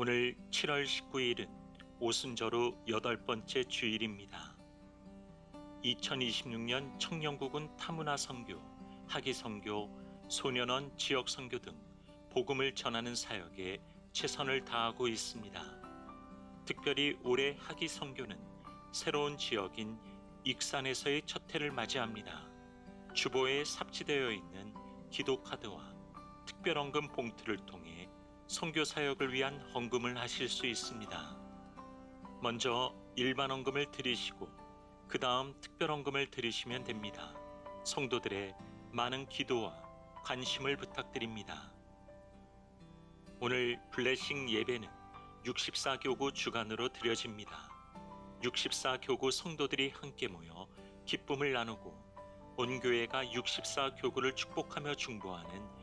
오늘 7월 19일은 오순절후 8번째 주일입니다. 2026년 청년국은 타문화 선교, 학위 선교, 소년원 지역 선교 등 복음을 전하는 사역에 최선을 다하고 있습니다. 특별히 올해 학위 선교는 새로운 지역인 익산에서의 첫 해를 맞이합니다. 주보에 삽지되어 있는 기도 카드와 특별헌금 봉투를 통해 선교 사역을 위한 헌금을 하실 수 있습니다. 먼저 일반 헌금을 드리시고 그 다음 특별헌금을 드리시면 됩니다. 성도들의 많은 기도와 관심을 부탁드립니다. 오늘 블레싱 예배는 64교구 주간으로 드려집니다. 64교구 성도들이 함께 모여 기쁨을 나누고 온 교회가 64교구를 축복하며 중보하는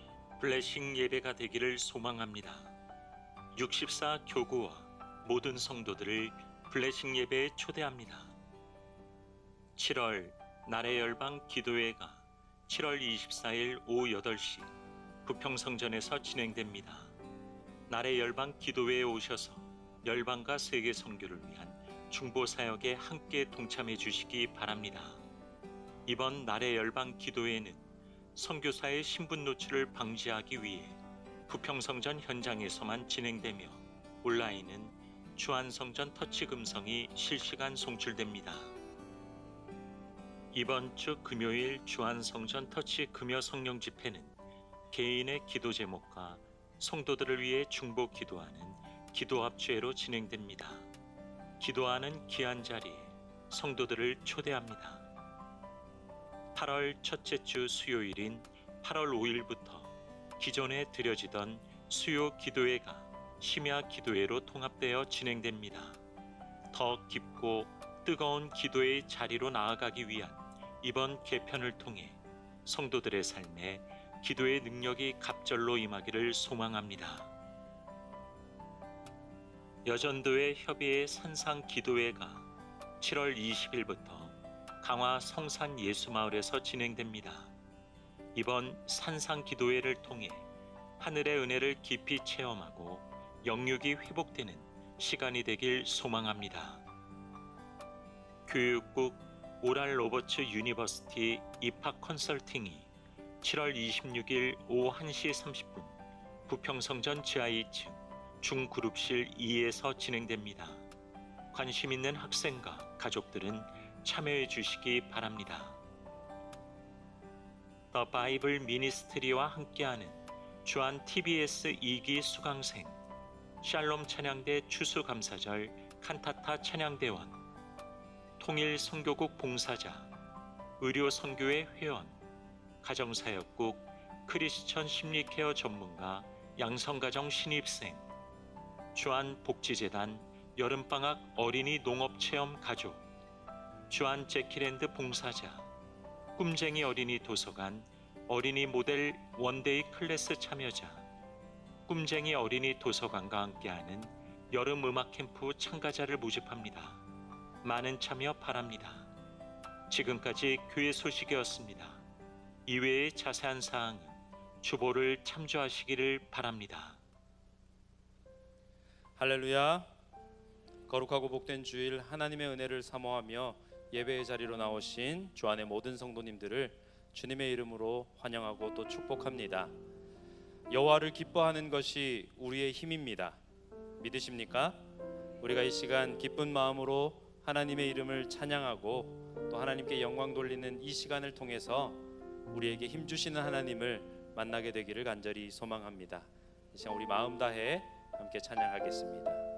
블레싱 예배가 되기를 소망합니다. 64교구와 모든 성도들을 블레싱 예배에 초대합니다. 7월 나래 열방 기도회가 7월 24일 오후 8시 부평성전에서 진행됩니다. 나래 열방 기도회에 오셔서 열방과 세계 선교를 위한 중보 사역에 함께 동참해 주시기 바랍니다. 이번 나래 열방 기도회는 선교사의 신분 노출을 방지하기 위해 부평성전 현장에서만 진행되며 온라인은 주안성전 터치 금성이 실시간 송출됩니다. 이번 주 금요일 주안성전 터치 금요 성령 집회는 개인의 기도 제목과 성도들을 위해 중보 기도하는 기도합주회로 진행됩니다. 기도하는 귀한 자리에 성도들을 초대합니다. 8월 첫째 주 수요일인 8월 5일부터 기존에 드려지던 수요 기도회가 심야 기도회로 통합되어 진행됩니다. 더 깊고 뜨거운 기도의 자리로 나아가기 위한 이번 개편을 통해 성도들의 삶에 기도의 능력이 갑절로 임하기를 소망합니다. 여전도회 협의회 산상 기도회가 7월 20일부터 강화 성산 예수마을에서 진행됩니다. 이번 산상 기도회를 통해 하늘의 은혜를 깊이 체험하고 영육이 회복되는 시간이 되길 소망합니다. 교육국 오랄 로버츠 유니버시티 입학 컨설팅이 7월 26일 오후 1시 30분 부평성전 지하 2층 중그룹실 2에서 진행됩니다. 관심 있는 학생과 가족들은 참여해 주시기 바랍니다. 더 바이블 미니스트리와 함께하는 주안 TBS 2기 수강생 샬롬 찬양대 추수감사절 칸타타 찬양대원 통일 선교국 봉사자 의료 선교회 회원 가정사역국 크리스천 심리케어 전문가 양성가정 신입생 주안 복지재단 여름방학 어린이 농업체험 가족 주안 제키랜드 봉사자 꿈쟁이 어린이 도서관 어린이 모델 원데이 클래스 참여자 꿈쟁이 어린이 도서관과 함께하는 여름 음악 캠프 참가자를 모집합니다. 많은 참여 바랍니다. 지금까지 교회 소식이었습니다. 이외의 자세한 사항은 주보를 참조하시기를 바랍니다. 할렐루야. 거룩하고 복된 주일 하나님의 은혜를 사모하며 예배의 자리로 나오신 주안의 모든 성도님들을 주님의 이름으로 환영하고 또 축복합니다. 여호와를 기뻐하는 것이 우리의 힘입니다. 믿으십니까? 우리가 이 시간 기쁜 마음으로 하나님의 이름을 찬양하고 또 하나님께 영광 돌리는 이 시간을 통해서 우리에게 힘 주시는 하나님을 만나게 되기를 간절히 소망합니다. 이 시간 우리 마음 다해 함께 찬양하겠습니다.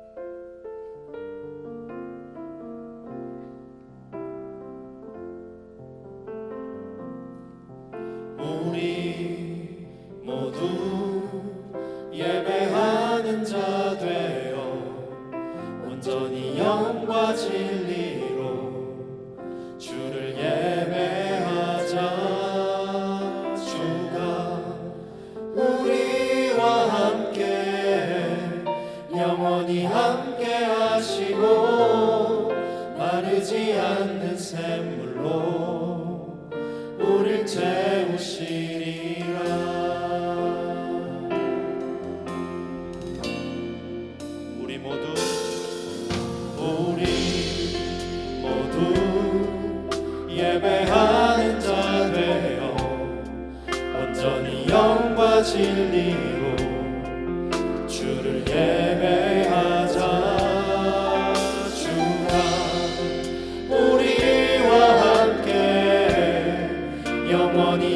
우리 모두 예배하는 자 되어 온전히 영과 진리로 주를 예배하자. 주가 우리와 함께 영원히 함께 하시고 마르지 않는 샘물로 우릴 채우시리라.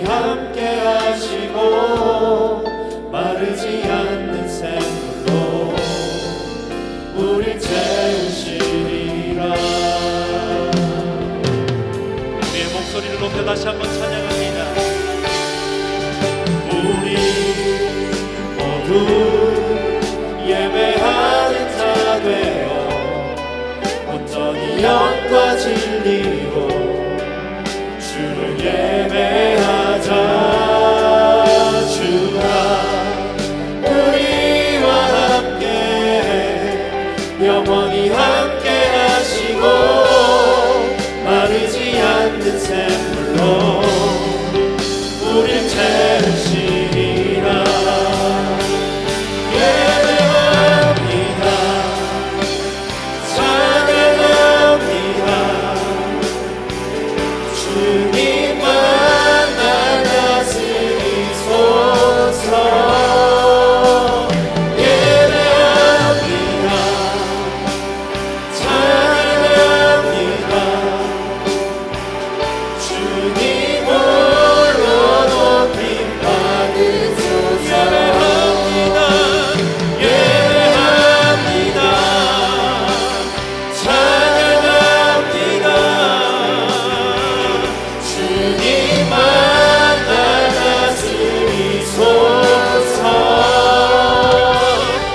영원히 함께 하시고 마르지 않는 샘물로 우릴 채우시리라. 우리의 목소리를 높여 다시 한번 찬양합니다. 우리 모두 예배하는 자 되어 온전히 영과 진리로 주를 예배하자. 주가 우리와 함께 영원히 함께 하시고 마르지 않는 샘물로 우릴 채우시리라. 예배합니다. 찬양합니다. 주님만 다스리소서. 예배합니다. 찬양합니다. 주님 홀로 높임 받으소서. 예배합니다. 찬양합니다. 주님만 다스리소서.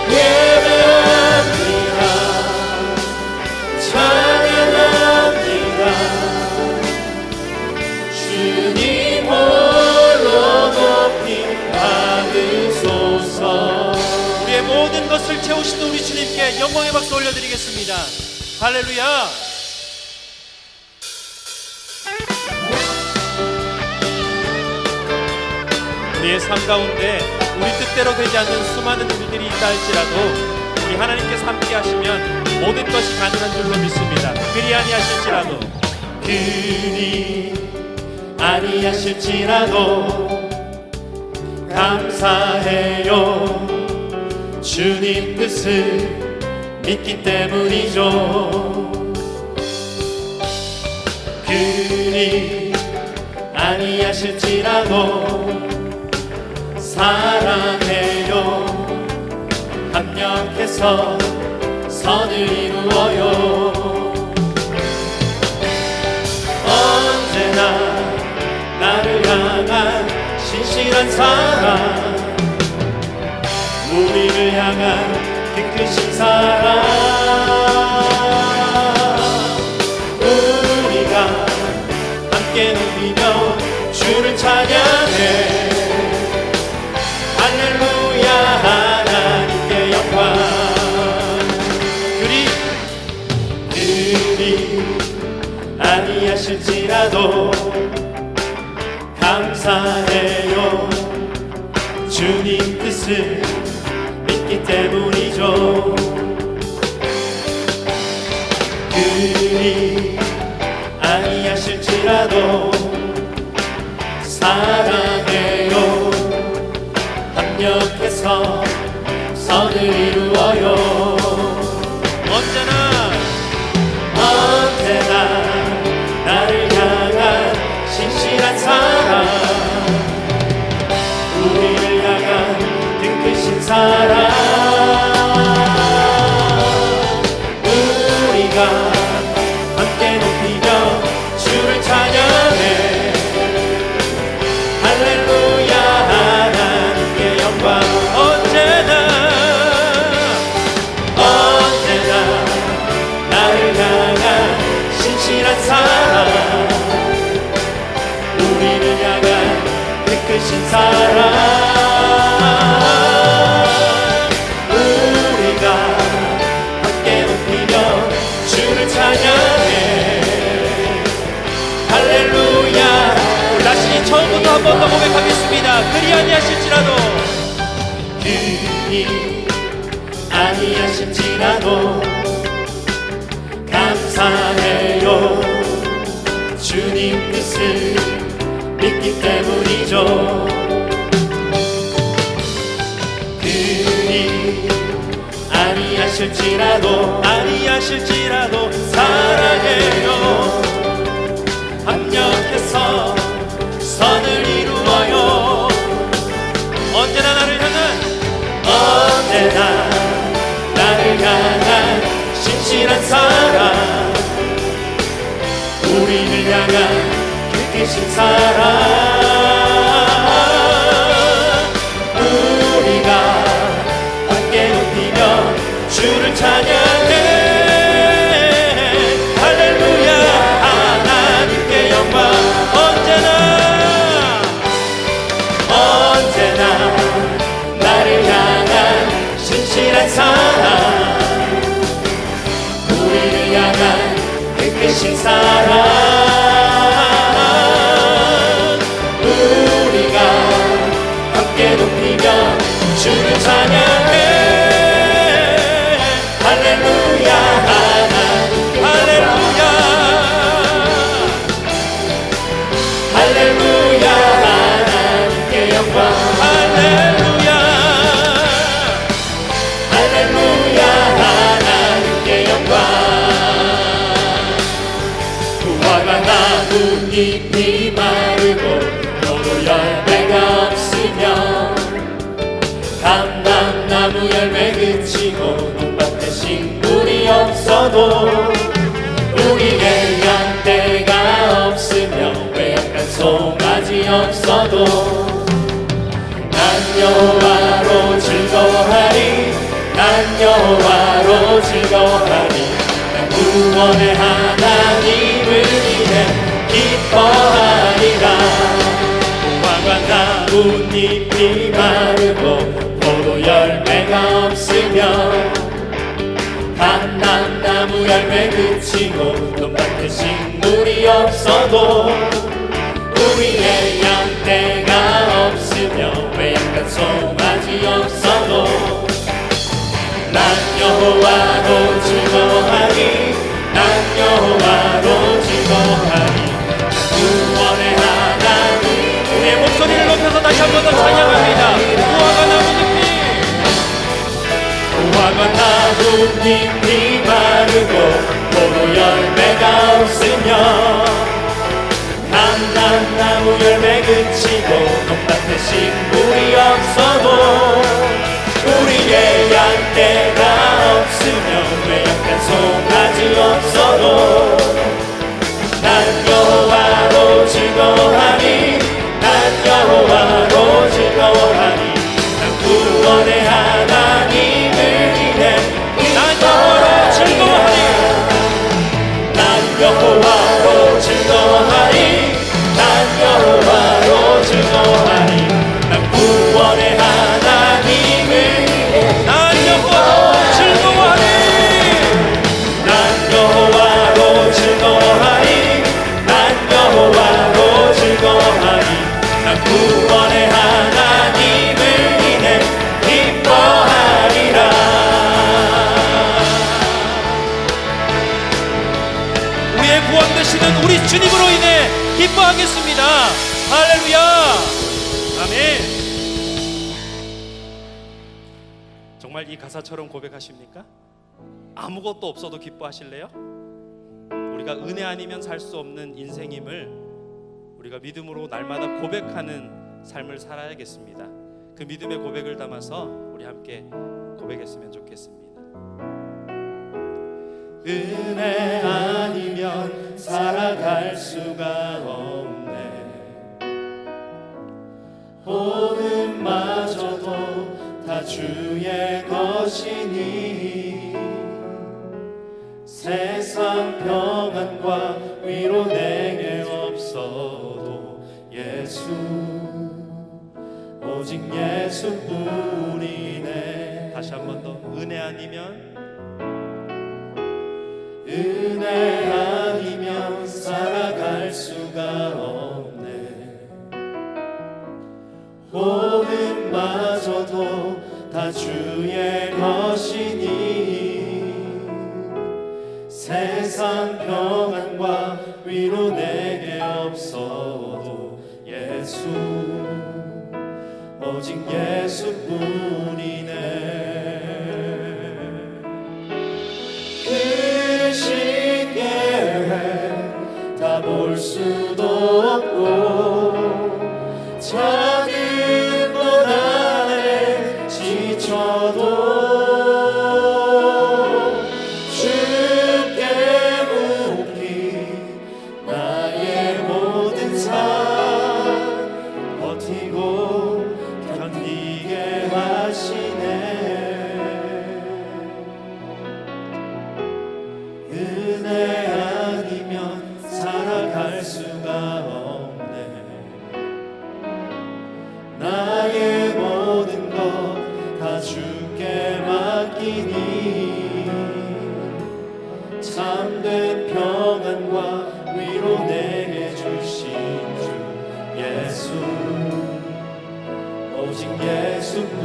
예배합니다. 찬양합니다. 주님 홀로 높임 받으소서. 우리의 모든 것을 채우시는 우리 주님께 영광의 박수 올려드리겠습니다. 할렐루야. 우리의 삶 가운데 우리 뜻대로 되지 않는 수많은 일들이 있다 할지라도 우리 하나님께서 함께 하시면 모든 것이 가능한 줄로 믿습니다. 그리 아니하실지라도 그리 아니하실지라도 감사해요. 주님 뜻을 믿기 때문이죠. 그리 아니하실지라도 사랑해요. 합력해서 선을 이루어요. 언제나 나를 향한 신실한 사랑, 우리를 향한 그 크신 사랑. 우리가 함께 누리며 주를 찬양해. 할렐루야. 하나님께 영광. 그리 아니하실지라도 감사해요. 주님 뜻을 믿기 때문이죠. 그리 아니하실지라도 사랑해요. 합력해서 선을 이루어요. 언제나 나를 향한 신실한 사랑, 우리를 향한 등크신 사랑. 우리가 함께 높이며 주를 찬양해. 할렐루야. 하나님께 영광. 언제나 나를 향한 신실한 사랑, 우리를 향한 그 크신 사랑. 우리가 함께 높이며 주를 찬양해. 할렐루야. 다시 처음부터 한 번 더 고백하겠습니다. 그리 아니하실지라도 그리 아니하실지라도 감사해요. 주님 뜻을 믿기 때문이죠. 그리 아니하실지라도 사랑해요. 합력해서 선을 이루 언제나 나를 향한 신실한 사랑, 우리를 향한 깨끗신 사랑, 우리가 함께 높이며 주를 찬양해. 할렐루야. 하나님께 영광. 언제나 나를 향한 신실한 사랑, 우리를 향한 깨끗신 사랑, 우리가 함께 높이며 주를 찬양해. 할렐루야. 할렐루야. 할렐루야. 하나님께 영광. 할렐루야. 할렐루야. 하나님께 영광. 무화과 나뭇잎이 마르고 너도 열매가 없으며, 감람나무 열매 그치고 논밭에 식물이 없어도, 우리의 양떼가 없으며 외양간 송아지 없어도, 난 여호와로 즐거워하리. 난 여호와로 즐거워하리. 난 구원의 하나님을 위해 기뻐하리라. 무화과 나뭇잎이 마르고 포도 열매가 없으며, 감람나무 열매 그치고 논밭에 식물이 없어도, 우리의 양떼가 없으며 외양간 송아지 없어도, 난 여호와로 즐거워하리. 난 여호와로 즐거워하리. 구원의 하나님. 우리의 목소리를 높여서 다시 한 번 더 찬양합니다. 무화과 나뭇잎이 마르고 포도 열매가 없으며, 감람나무 열매 그치고 논밭에 식물이 없어도, 우리의 양떼가 없으며 외양간 송아지 없어도, 난 여호와로 즐거워하리. 난 여호와로 즐거워하리. 난 구원의 하나님을 위해 난 여호와로 즐거워하리. 난 여호와로 즐거워하리. 난 여호와로 즐거워하리. 난 구원의 하나님을 위해 난 여호와로 즐거워하리. 난 여호와로 즐거워하리. 난 여호와로 즐거워하리. 난 구원의 하나님을 위해 기뻐하리라. 우리의 구원 되시는 우리 주님으로 인해 기뻐하겠습니다. 할렐루야. 아멘. 정말 이 가사처럼 고백하십니까? 아무것도 없어도 기뻐하실래요? 우리가 은혜 아니면 살 수 없는 인생임을 우리가 믿음으로 날마다 고백하는 삶을 살아야겠습니다. 그 믿음의 고백을 담아서 우리 함께 고백했으면 좋겠습니다. 은혜 아니면 살아갈 수가 없네. 호흡마저도 다 주의 것이니, 세상 평안과 위로 내게 없어도 예수, 오직 예수뿐이네. 다시 한 번 더. 은혜 아니면 은혜 아니면 살아갈 수가 없네. 호흡마저도 다 주의 것이니, 세상 평안과 위로 내게 없어도 예수, 오직 예수뿐이네. 그 쉽게 다 볼 수도 없고, 작은 것 안에 지쳐도 참된 평안과 위로 내게 주신 주 예수, 오직 예수뿐이네.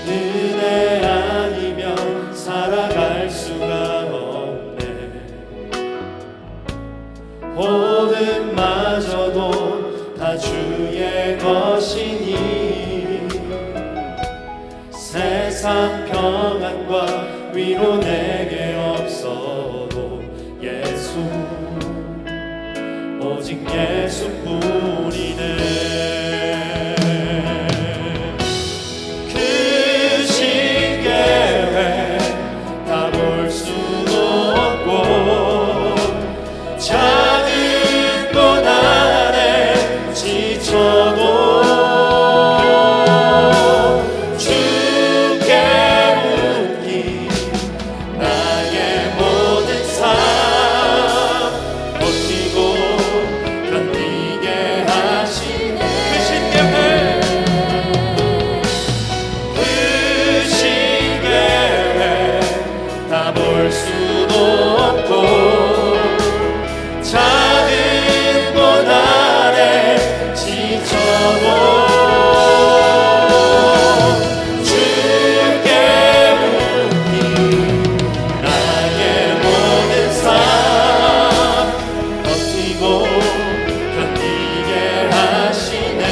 은혜 아니면 살아갈 수가 없네. 모든마저도 다 주의 것이니 세상 평안과 위로 내게 없어도 예수, 오직 예수뿐이네. 작은 것 안에 지쳐도 주께 묻기 나의 모든 삶 버티고 견디게 하시네. 그 신계획 다 볼 수도 없고 작은 것 안에 지쳐도 주께 묻기 나의 모든 삶 버티고 견디게 하시네.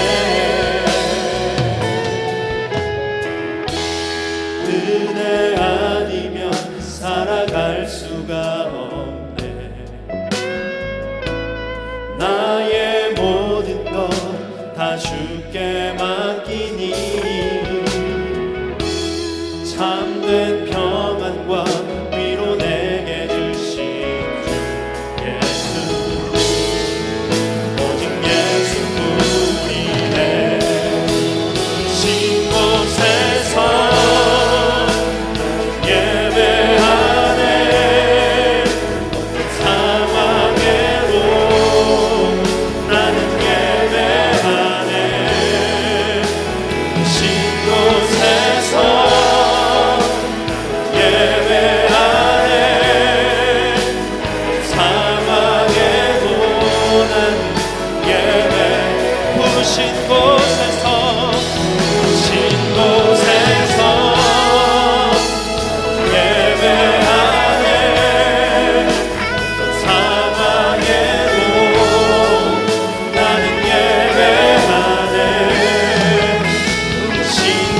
은혜 아니면 살아갈 수가 없네. 나의 모든 것 다 주께 맡기니 참된 평안과 위로 내게 주신 주 예수, 오직 예수뿐이네. 신 곳에서 예배하네. 상황에도 나는 예배하네. 신 곳에서 예배하네. 상황에도 나는 예배. 부르신 곳에서 신 곳에서 예배하네. 상황에도 나는 예배하네. 신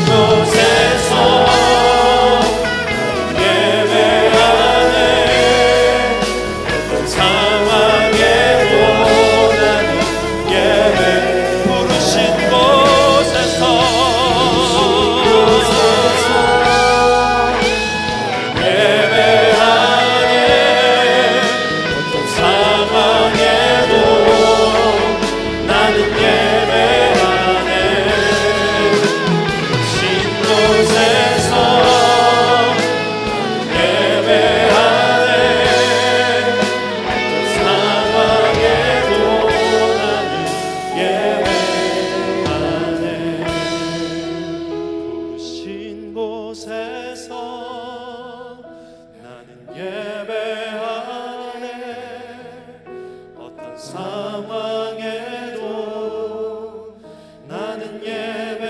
곳에서 예배하네. 상황에도 나는 예배. 부르신 곳에서 예배하네. 상황에도 나는 예배하네. 신 곳에서 예배하네. 상황에도 나는 예배하네. 부신 곳에서 나는 예배하네. 어떤 상황에도 나는 예배하네.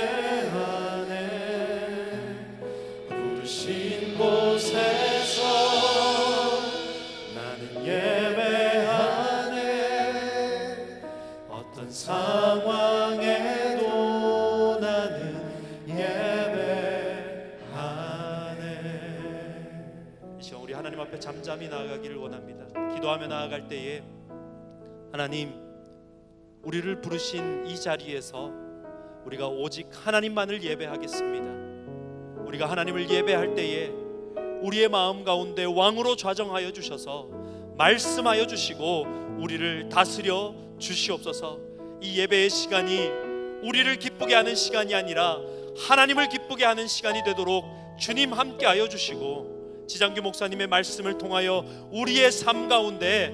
부르신 곳에서 나는 예배하네. 어떤 상황에도 나는 예배하네. 이 시간 우리 하나님 앞에 잠잠히 나아가기를 원합니다. 기도하며 나아갈 때에 하나님, 우리를 부르신 이 자리에서 우리가 오직 하나님만을 예배하겠습니다. 우리가 하나님을 예배할 때에 우리의 마음 가운데 왕으로 좌정하여 주셔서 말씀하여 주시고 우리를 다스려 주시옵소서. 이 예배의 시간이 우리를 기쁘게 하는 시간이 아니라 하나님을 기쁘게 하는 시간이 되도록 주님 함께하여 주시고, 지장규 목사님의 말씀을 통하여 우리의 삶 가운데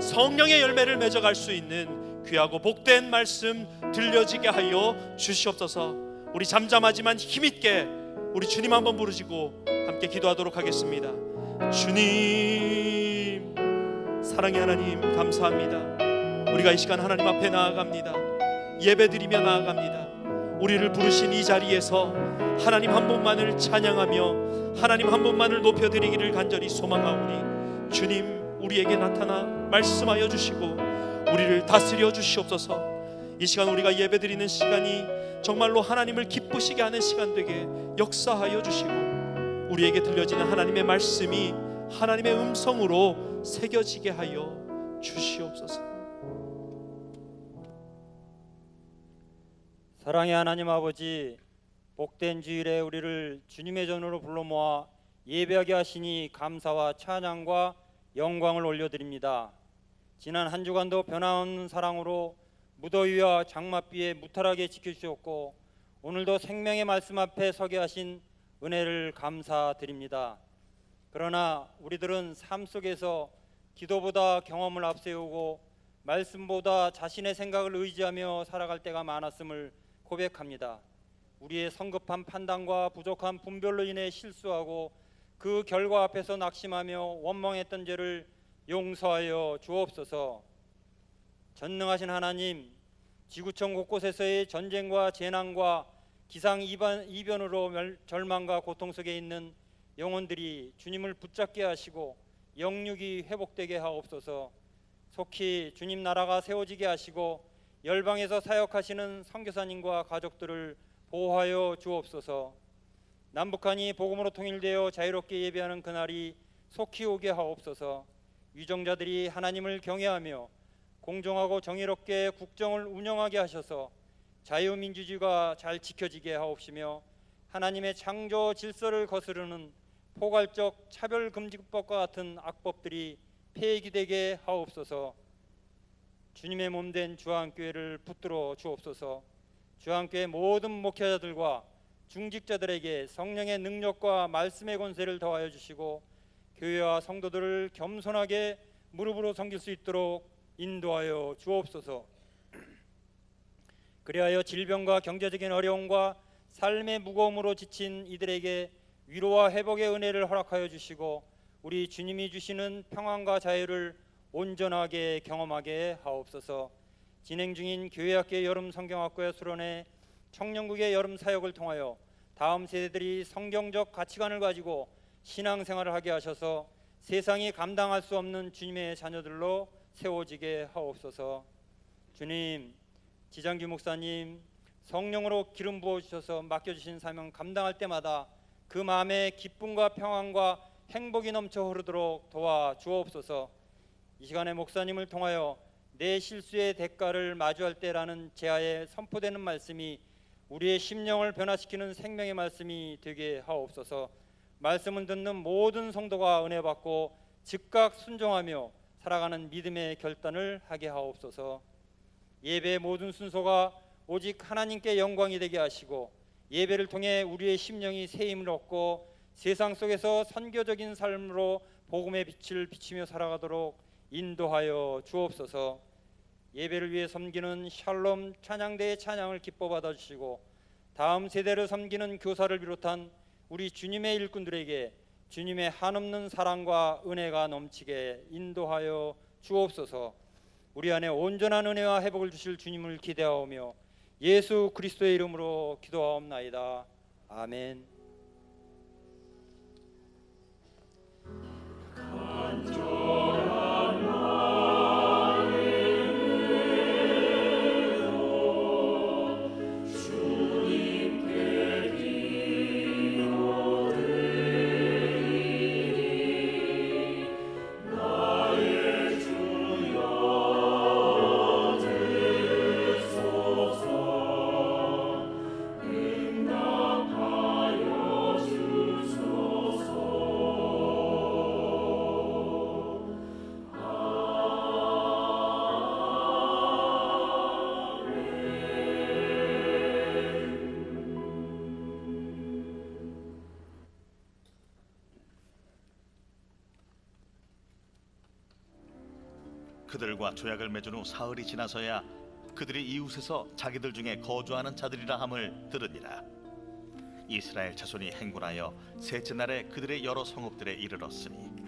성령의 열매를 맺어갈 수 있는 귀하고 복된 말씀 들려지게 하여 주시옵소서. 우리 잠잠하지만 힘있게 우리 주님 한번 부르시고 함께 기도하도록 하겠습니다. 주님, 사랑의 하나님, 감사합니다. 우리가 이 시간 하나님 앞에 나아갑니다. 예배드리며 나아갑니다. 우리를 부르신 이 자리에서 하나님 한 분만을 찬양하며 하나님 한 분만을 높여드리기를 간절히 소망하오니 주님, 우리에게 나타나 말씀하여 주시고 우리를 다스려 주시옵소서. 이 시간 우리가 예배드리는 시간이 정말로 하나님을 기쁘시게 하는 시간 되게 역사하여 주시고 우리에게 들려지는 하나님의 말씀이 하나님의 음성으로 새겨지게 하여 주시옵소서. 사랑의 하나님 아버지, 복된 주일에 우리를 주님의 전으로 불러 모아 예배하게 하시니 감사와 찬양과 영광을 올려드립니다. 지난 한 주간도 변함없는 사랑으로 무더위와 장맛비에 무탈하게 지켜주셨고 오늘도 생명의 말씀 앞에 서게 하신 은혜를 감사드립니다. 그러나 우리들은 삶 속에서 기도보다 경험을 앞세우고 말씀보다 자신의 생각을 의지하며 살아갈 때가 많았음을 고백합니다. 우리의 성급한 판단과 부족한 분별로 인해 실수하고 그 결과 앞에서 낙심하며 원망했던 죄를 용서하여 주옵소서. 전능하신 하나님, 지구촌 곳곳에서의 전쟁과 재난과 기상 이변으로 절망과 고통 속에 있는 영혼들이 주님을 붙잡게 하시고 영육이 회복되게 하옵소서. 속히 주님 나라가 세워지게 하시고 열방에서 사역하시는 선교사님과 가족들을 보호하여 주옵소서. 남북한이 복음으로 통일되어 자유롭게 예배하는 그날이 속히 오게 하옵소서. 유정자들이 하나님을 경외하며 공정하고 정의롭게 국정을 운영하게 하셔서 자유민주주의가 잘 지켜지게 하옵시며 하나님의 창조 질서를 거스르는 포괄적 차별금지법과 같은 악법들이 폐기되게 하옵소서. 주님의 몸된 주한교회를 붙들어 주옵소서. 주한교회 모든 목회자들과 중직자들에게 성령의 능력과 말씀의 권세를 더하여 주시고 교회와 성도들을 겸손하게 무릎으로 섬길 수 있도록 인도하여 주옵소서. 그리하여 질병과 경제적인 어려움과 삶의 무거움으로 지친 이들에게 위로와 회복의 은혜를 허락하여 주시고 우리 주님이 주시는 평안과 자유를 온전하게 경험하게 하옵소서. 진행 중인 교회학계 여름 성경학교의 수련회 청년국의 여름 사역을 통하여 다음 세대들이 성경적 가치관을 가지고 신앙생활을 하게 하셔서 세상이 감당할 수 없는 주님의 자녀들로 세워지게 하옵소서. 주님, 지장규 목사님 성령으로 기름 부어주셔서 맡겨주신 사명 감당할 때마다 그 마음에 기쁨과 평안과 행복이 넘쳐 흐르도록 도와주옵소서. 이 시간에 목사님을 통하여 내 실수의 대가를 마주할 때라는 제하에 선포되는 말씀이 우리의 심령을 변화시키는 생명의 말씀이 되게 하옵소서. 말씀을 듣는 모든 성도가 은혜 받고 즉각 순종하며 살아가는 믿음의 결단을 하게 하옵소서. 예배의 모든 순서가 오직 하나님께 영광이 되게 하시고 예배를 통해 우리의 심령이 새 힘을 얻고 세상 속에서 선교적인 삶으로 복음의 빛을 비치며 살아가도록 인도하여 주옵소서. 예배를 위해 섬기는 샬롬 찬양대의 찬양을 기뻐 받아주시고 다음 세대를 섬기는 교사를 비롯한 우리 주님의 일꾼들에게 주님의 한없는 사랑과 은혜가 넘치게 인도하여 주옵소서. 우리 안에 온전한 은혜와 회복을 주실 주님을 기대하오며 예수 그리스도의 이름으로 기도하옵나이다. 아멘. 하여 그들과 조약을 맺은 후 사흘이 지나서야 그들이 이웃에서 자기들 중에 거주하는 자들이라 함을 들으니라. 이스라엘 자손이 행군하여 셋째 날에 그들의 여러 성읍들에 이르렀으니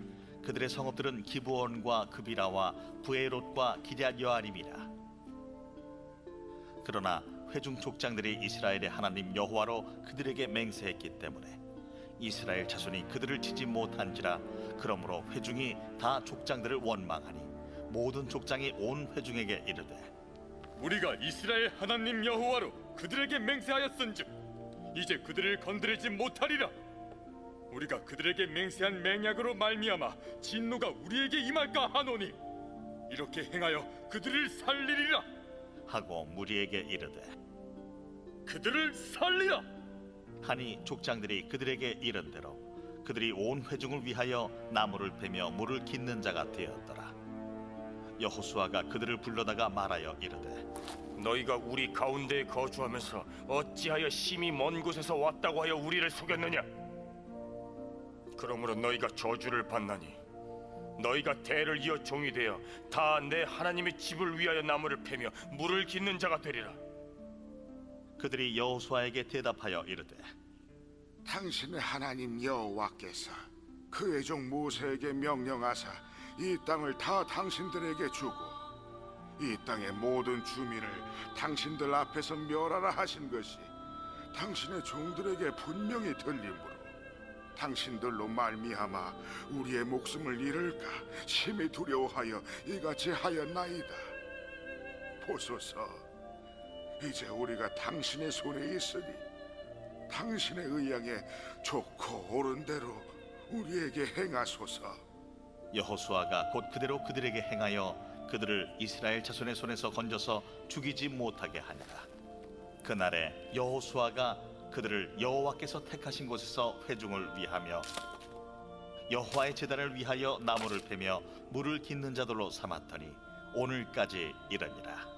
그들의 성읍들은 기브온과 그비라와 부에롯과 기럇 여아림이라. 그러나 회중 족장들이 이스라엘의 하나님 여호와로 그들에게 맹세했기 때문에 이스라엘 자손이 그들을 치지 못한지라. 그러므로 회중이 다 족장들을 원망하니 모든 족장이 온 회중에게 이르되 우리가 이스라엘 하나님 여호와로 그들에게 맹세하였은즉 이제 그들을 건드리지 못하리라. 우리가 그들에게 맹세한 맹약으로 말미암아 진노가 우리에게 임할까 하노니 이렇게 행하여 그들을 살리리라. 하고 무리에게 이르되 그들을 살리라. 하니 족장들이 그들에게 이른대로 그들이 온 회중을 위하여 나무를 베며 물을 깃는 자가 되었더라. 여호수아가 그들을 불러다가 말하여 이르되 너희가 우리 가운데에 거주하면서 어찌하여 심히 먼 곳에서 왔다고 하여 우리를 속였느냐? 그러므로 너희가 저주를 받나니 너희가 대를 이어 종이 되어 다 내 하나님의 집을 위하여 나무를 패며 물을 깃는 자가 되리라. 그들이 여호수아에게 대답하여 이르되 당신의 하나님 여호와께서 그의 종 모세에게 명령하사 이 땅을 다 당신들에게 주고 이 땅의 모든 주민을 당신들 앞에서 멸하라 하신 것이 당신의 종들에게 분명히 들리므로 당신들로 말미암아 우리의 목숨을 잃을까 심히 두려워하여 이같이 하였나이다. 보소서, 이제 우리가 당신의 손에 있으니 당신의 의향에 좋고 옳은 대로 우리에게 행하소서. 여호수아가 곧 그대로 그들에게 행하여 그들을 이스라엘 자손의 손에서 건져서 죽이지 못하게 하니라. 그날에 여호수아가 그들을 여호와께서 택하신 곳에서 회중을 위하며 여호와의 제단을 위하여 나무를 패며 물을 깃는 자들로 삼았더니 오늘까지 이르니라.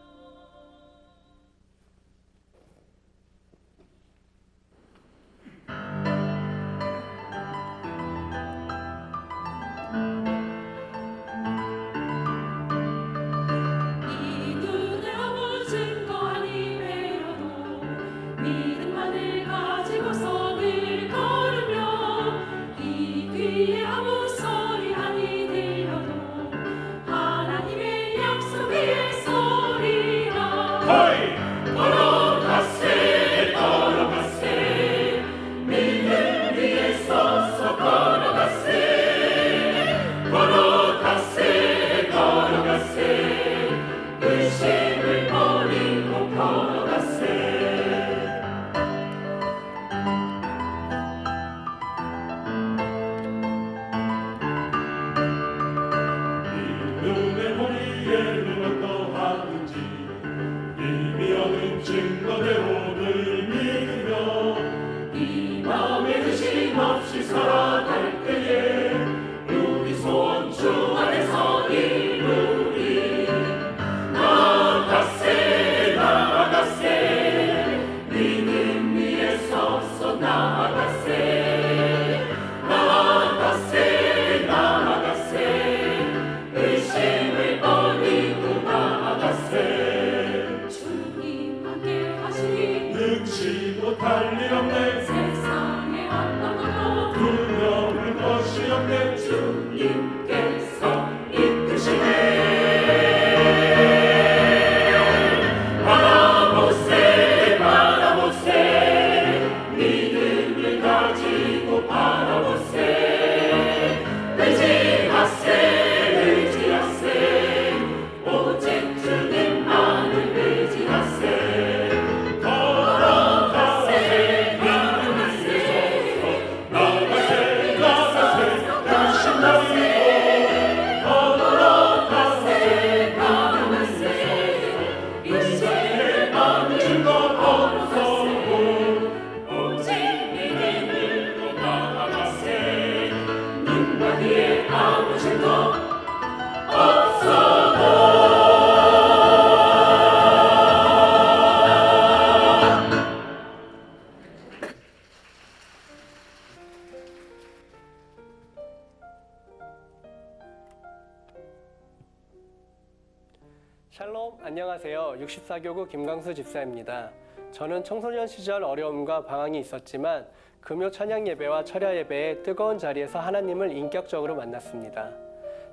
샬롬, 안녕하세요. 64교구 김광수 집사입니다. 저는 청소년 시절 어려움과 방황이 있었지만 금요 찬양 예배와 철야 예배의 뜨거운 자리에서 하나님을 인격적으로 만났습니다.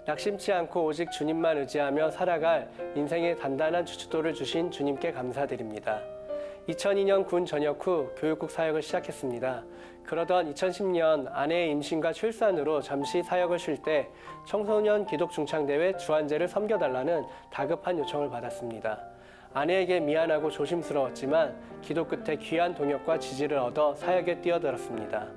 낙심치 않고 오직 주님만 의지하며 살아갈 인생의 단단한 주춧돌을 주신 주님께 감사드립니다. 2002년 군 전역 후 교육국 사역을 시작했습니다. 그러던 2010년 아내의 임신과 출산으로 잠시 사역을 쉴 때 청소년 기독 중창대회 주한제를 섬겨달라는 다급한 요청을 받았습니다. 아내에게 미안하고 조심스러웠지만 기도 끝에 귀한 동역과 지지를 얻어 사역에 뛰어들었습니다.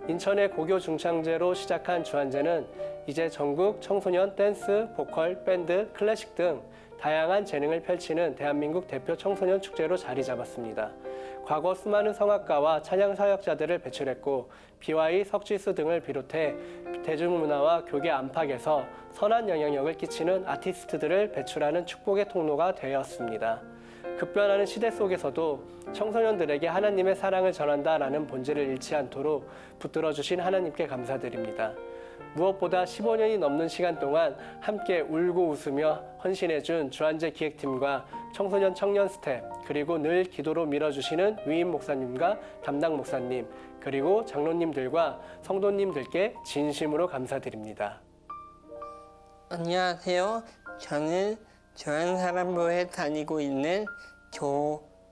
인천의 고교 중창제로 시작한 주한제는 이제 전국 청소년 댄스, 보컬, 밴드, 클래식 등 다양한 재능을 펼치는 대한민국 대표 청소년 축제로 자리 잡았습니다. 과거 수많은 성악가와 찬양 사역자들을 배출했고 BY, 석지수 등을 비롯해 대중문화와 교계 안팎에서 선한 영향력을 끼치는 아티스트들을 배출하는 축복의 통로가 되었습니다. 급변하는 시대 속에서도 청소년들에게 하나님의 사랑을 전한다라는 본질을 잃지 않도록 붙들어 주신 하나님께 감사드립니다. 무엇보다 15년이 넘는 시간 동안 함께 울고 웃으며 헌신해준 주한제 기획팀과 청소년 청년 스텝, 그리고 늘 기도로 밀어주시는 위임 목사님과 담당 목사님, 그리고 장로님들과 성도님들께 진심으로 감사드립니다. 안녕하세요. 저는 주한사람부에 다니고 있는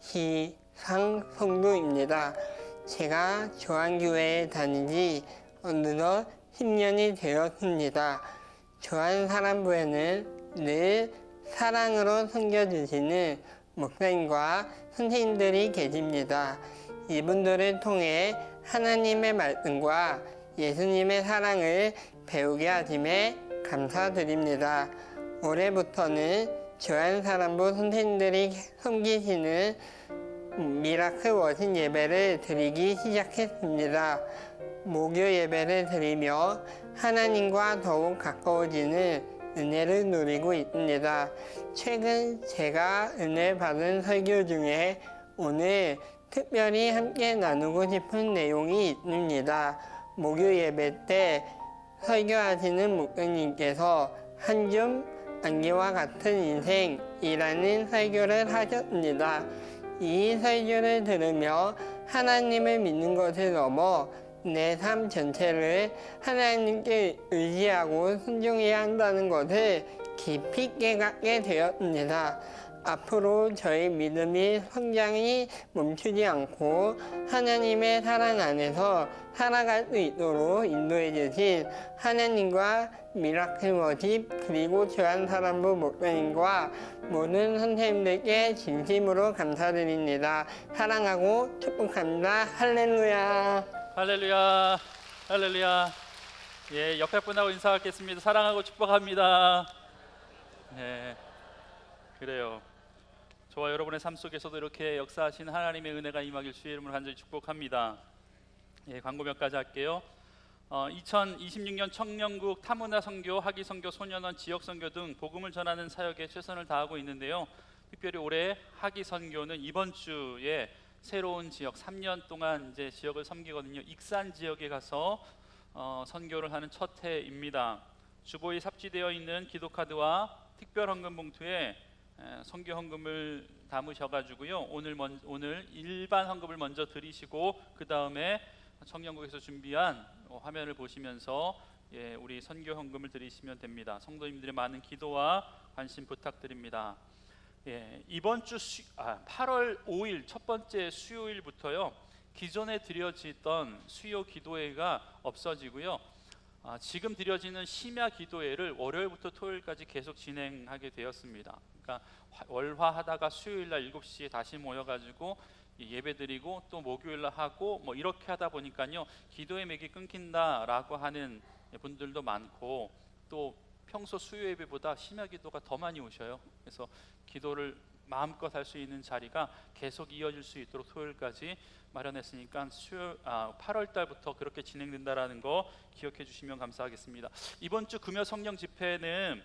조희상 성도입니다. 제가 주한교회에 다닌 지 어느덧 10년이 되었습니다. 주한사람부에는 늘 사랑으로 섬겨주시는 목사님과 선생님들이 계십니다. 이분들을 통해 하나님의 말씀과 예수님의 사랑을 배우게 하심에 감사드립니다. 올해부터는 주한사람부 선생님들이 섬기시는 미라클 워신 예배를 드리기 시작했습니다. 목요 예배를 드리며 하나님과 더욱 가까워지는 은혜를 누리고 있습니다. 최근 제가 은혜 받은 설교 중에 오늘 특별히 함께 나누고 싶은 내용이 있습니다. 목요 예배 때 설교하시는 목사님께서 한 줌 안개와 같은 인생이라는 설교를 하셨습니다. 이 설교를 들으며 하나님을 믿는 것을 넘어 내 삶 전체를 하나님께 의지하고 순종해야 한다는 것을 깊이 깨닫게 되었습니다. 앞으로 저의 믿음이 성장이 멈추지 않고 하나님의 사랑 안에서 살아갈 수 있도록 인도해 주신 하나님과 미라클 워십 그리고 주한사람부 목사님과 모든 선생님들께 진심으로 감사드립니다. 사랑하고 축복합니다. 할렐루야. 할렐루야, 할렐루야. 예, 옆에 분하고 인사하겠습니다. 사랑하고 축복합니다. 네, 그래요. 저와 여러분의 삶 속에서도 이렇게 역사하신 하나님의 은혜가 임하길 주의 이름으로 간절히 축복합니다. 예, 광고 몇 가지 할게요. 2026년 청년국 타문화 선교, 학위 선교, 소년원 지역 선교 등 복음을 전하는 사역에 최선을 다하고 있는데요. 특별히 올해 학위 선교는 이번 주에 새로운 지역 3년 동안 이제 지역을 섬기거든요. 익산 지역에 가서 선교를 하는 첫 해입니다. 주보에 삽지되어 있는 기도카드와 특별 헌금 봉투에 선교 헌금을 담으셔가지고요. 오늘 일반 헌금을 먼저 드리시고 그 다음에 청년국에서 준비한 화면을 보시면서 우리 선교 헌금을 드리시면 됩니다. 성도님들의 많은 기도와 관심 부탁드립니다. 이번 주 8월 5일 첫 번째 수요일부터요. 기존에 드려지던 수요 기도회가 없어지고요. 지금 드려지는 심야 기도회를 월요일부터 토요일까지 계속 진행하게 되었습니다. 그러니까 월화하다가 수요일날 7시에 다시 모여가지고 예배드리고 또 목요일날 하고 뭐 이렇게 하다 보니까요. 기도의 맥이 끊긴다라고 하는 분들도 많고 또 평소 수요 예배보다 심야 기도가 더 많이 오셔요. 그래서 기도를 마음껏 할 수 있는 자리가 계속 이어질 수 있도록 토요일까지 마련했으니까 8월 달부터 그렇게 진행된다라는 거 기억해 주시면 감사하겠습니다. 이번 주 금요 성령 집회는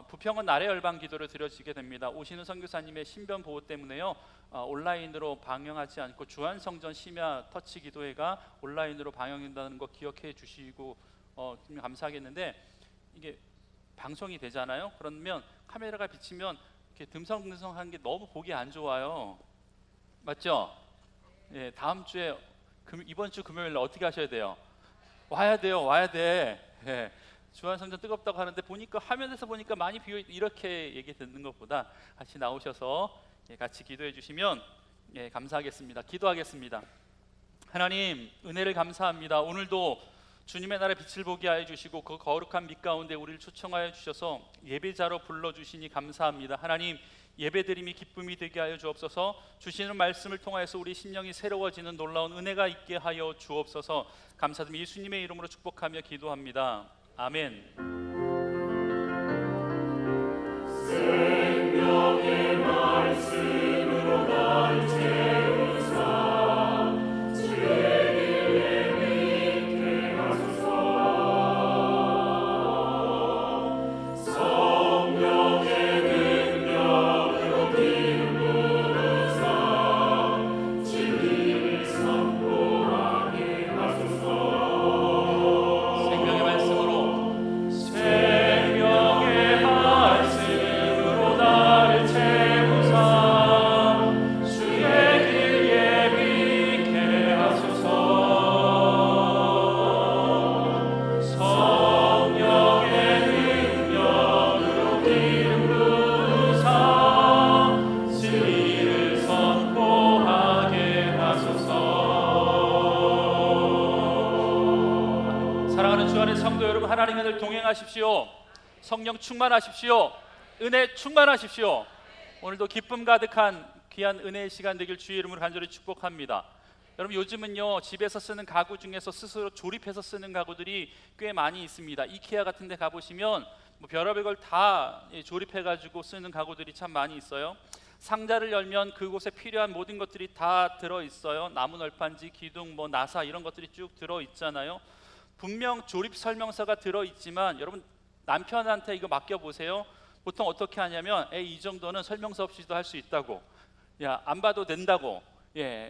부평은 나래 열방 기도를 드려지게 됩니다. 오시는 선교사님의 신변 보호 때문에요. 온라인으로 방영하지 않고 주한성전 심야 터치 기도회가 온라인으로 방영된다는 거 기억해 주시고 감사하겠는데 이게 방송이 되잖아요. 그러면 카메라가 비치면 이렇게 듬성듬성한 게 너무 보기 안 좋아요. 맞죠? 예, 다음 주에 이번 주 금요일 날 어떻게 하셔야 돼요? 와야 돼요. 와야 돼. 예. 주한성전 뜨겁다고 하는데 보니까 화면에서 보니까 많이 비어 이렇게 얘기 듣는 것보다 같이 나오셔서 같이 기도해 주시면 감사하겠습니다. 기도하겠습니다. 하나님, 은혜를 감사합니다. 오늘도 주님의 나라의 빛을 보게 하여 주시고 그 거룩한 빛 가운데 우리를 초청하여 주셔서 예배자로 불러주시니 감사합니다. 하나님, 예배드림이 기쁨이 되게 하여 주옵소서. 주시는 말씀을 통하여서 우리 심령이 새로워지는 놀라운 은혜가 있게 하여 주옵소서. 감사드리며 예수님의 이름으로 축복하며 기도합니다. 아멘. 생명의 말씀으로 나를 채우사 주의 길에 믿게 하소서. 성령의 능력으로 기름 부으사 진리를 선포하게 하소서. 생명의 말씀으로 나를 채우사 주의 길에 믿게 하소서. 성령의 능력으로 기름 부으사 진리를 선포하게 하소서. 사랑하는 주 안의 성도 여러분, 하나님의 늘 동행하십시오. 성령 충만하십시오. 은혜 충만하십시오. 오늘도 기쁨 가득한 귀한 은혜의 시간 되길 주의 이름으로 간절히 축복합니다. 여러분, 요즘은요 집에서 쓰는 가구 중에서 스스로 조립해서 쓰는 가구들이 꽤 많이 있습니다. 이케아 같은 데 가보시면 뭐 별의별 걸 다 조립해가지고 쓰는 가구들이 참 많이 있어요. 상자를 열면 그곳에 필요한 모든 것들이 다 들어있어요. 나무 널판지, 기둥, 뭐 나사 이런 것들이 쭉 들어있잖아요. 분명 조립 설명서가 들어있지만 여러분, 남편한테 이거 맡겨보세요. 보통 어떻게 하냐면 이 정도는 설명서 없이도 할 수 있다고, 야, 안 봐도 된다고,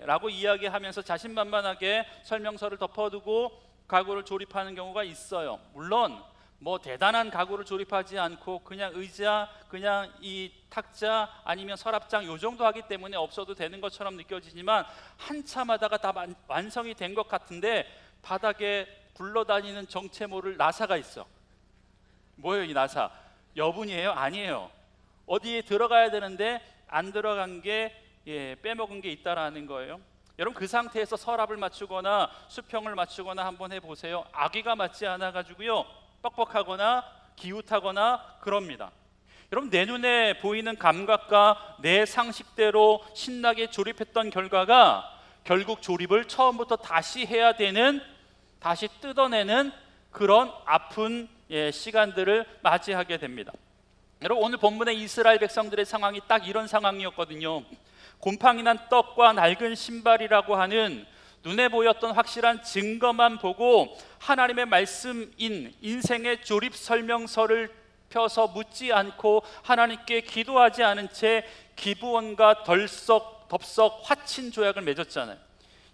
라고 이야기하면서 자신만만하게 설명서를 덮어두고 가구를 조립하는 경우가 있어요. 물론 뭐 대단한 가구를 조립하지 않고 그냥 의자, 그냥 이 탁자 아니면 서랍장 요 정도 하기 때문에 없어도 되는 것처럼 느껴지지만 한참 하다가 다 완성이 된 것 같은데 바닥에 굴러다니는 정체 모를 나사가 있어. 뭐예요 이 나사? 여분이에요? 아니에요. 어디에 들어가야 되는데 안 들어간 게 빼먹은 게 있다라는 거예요. 여러분, 그 상태에서 서랍을 맞추거나 수평을 맞추거나 한번 해보세요. 아기가 맞지 않아 가지고요 뻑뻑하거나 기웃하거나 그럽니다. 여러분, 내 눈에 보이는 감각과 내 상식대로 신나게 조립했던 결과가 결국 조립을 처음부터 다시 해야 되는, 다시 뜯어내는 그런 아픈 시간들을 맞이하게 됩니다. 여러분, 오늘 본문의 이스라엘 백성들의 상황이 딱 이런 상황이었거든요. 곰팡이 난 떡과 낡은 신발이라고 하는 눈에 보였던 확실한 증거만 보고 하나님의 말씀인 인생의 조립 설명서를 펴서 묻지 않고 하나님께 기도하지 않은 채 기브온과 덥석 화친 조약을 맺었잖아요.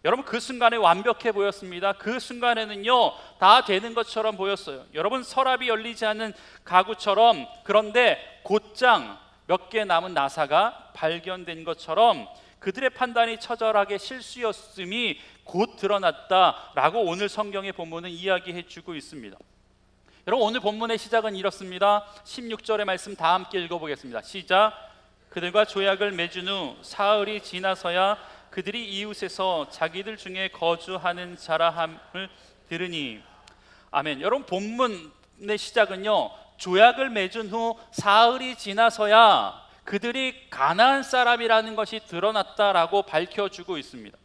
여러분, 그 순간에 완벽해 보였습니다. 그 순간에는요 다 되는 것처럼 보였어요. 여러분, 서랍이 열리지 않는 가구처럼, 그런데 곧장 몇 개 남은 나사가 발견된 것처럼 그들의 판단이 처절하게 실수였음이 곧 드러났다라고 오늘 성경의 본문은 이야기해 주고 있습니다. 여러분, 오늘 본문의 시작은 이렇습니다. 16절의 말씀 다 함께 읽어보겠습니다. 시작. 그들과 조약을 맺은 후 사흘이 지나서야 그들이 이웃에서 자기들 중에 거주하는 자라 함을 들으니. 아멘. 여러분, 본문의 시작은요 조약을 맺은 후 사흘이 지나서야 그들이 가나안 사람이라는 것이 드러났다라고 밝혀주고 있습니다.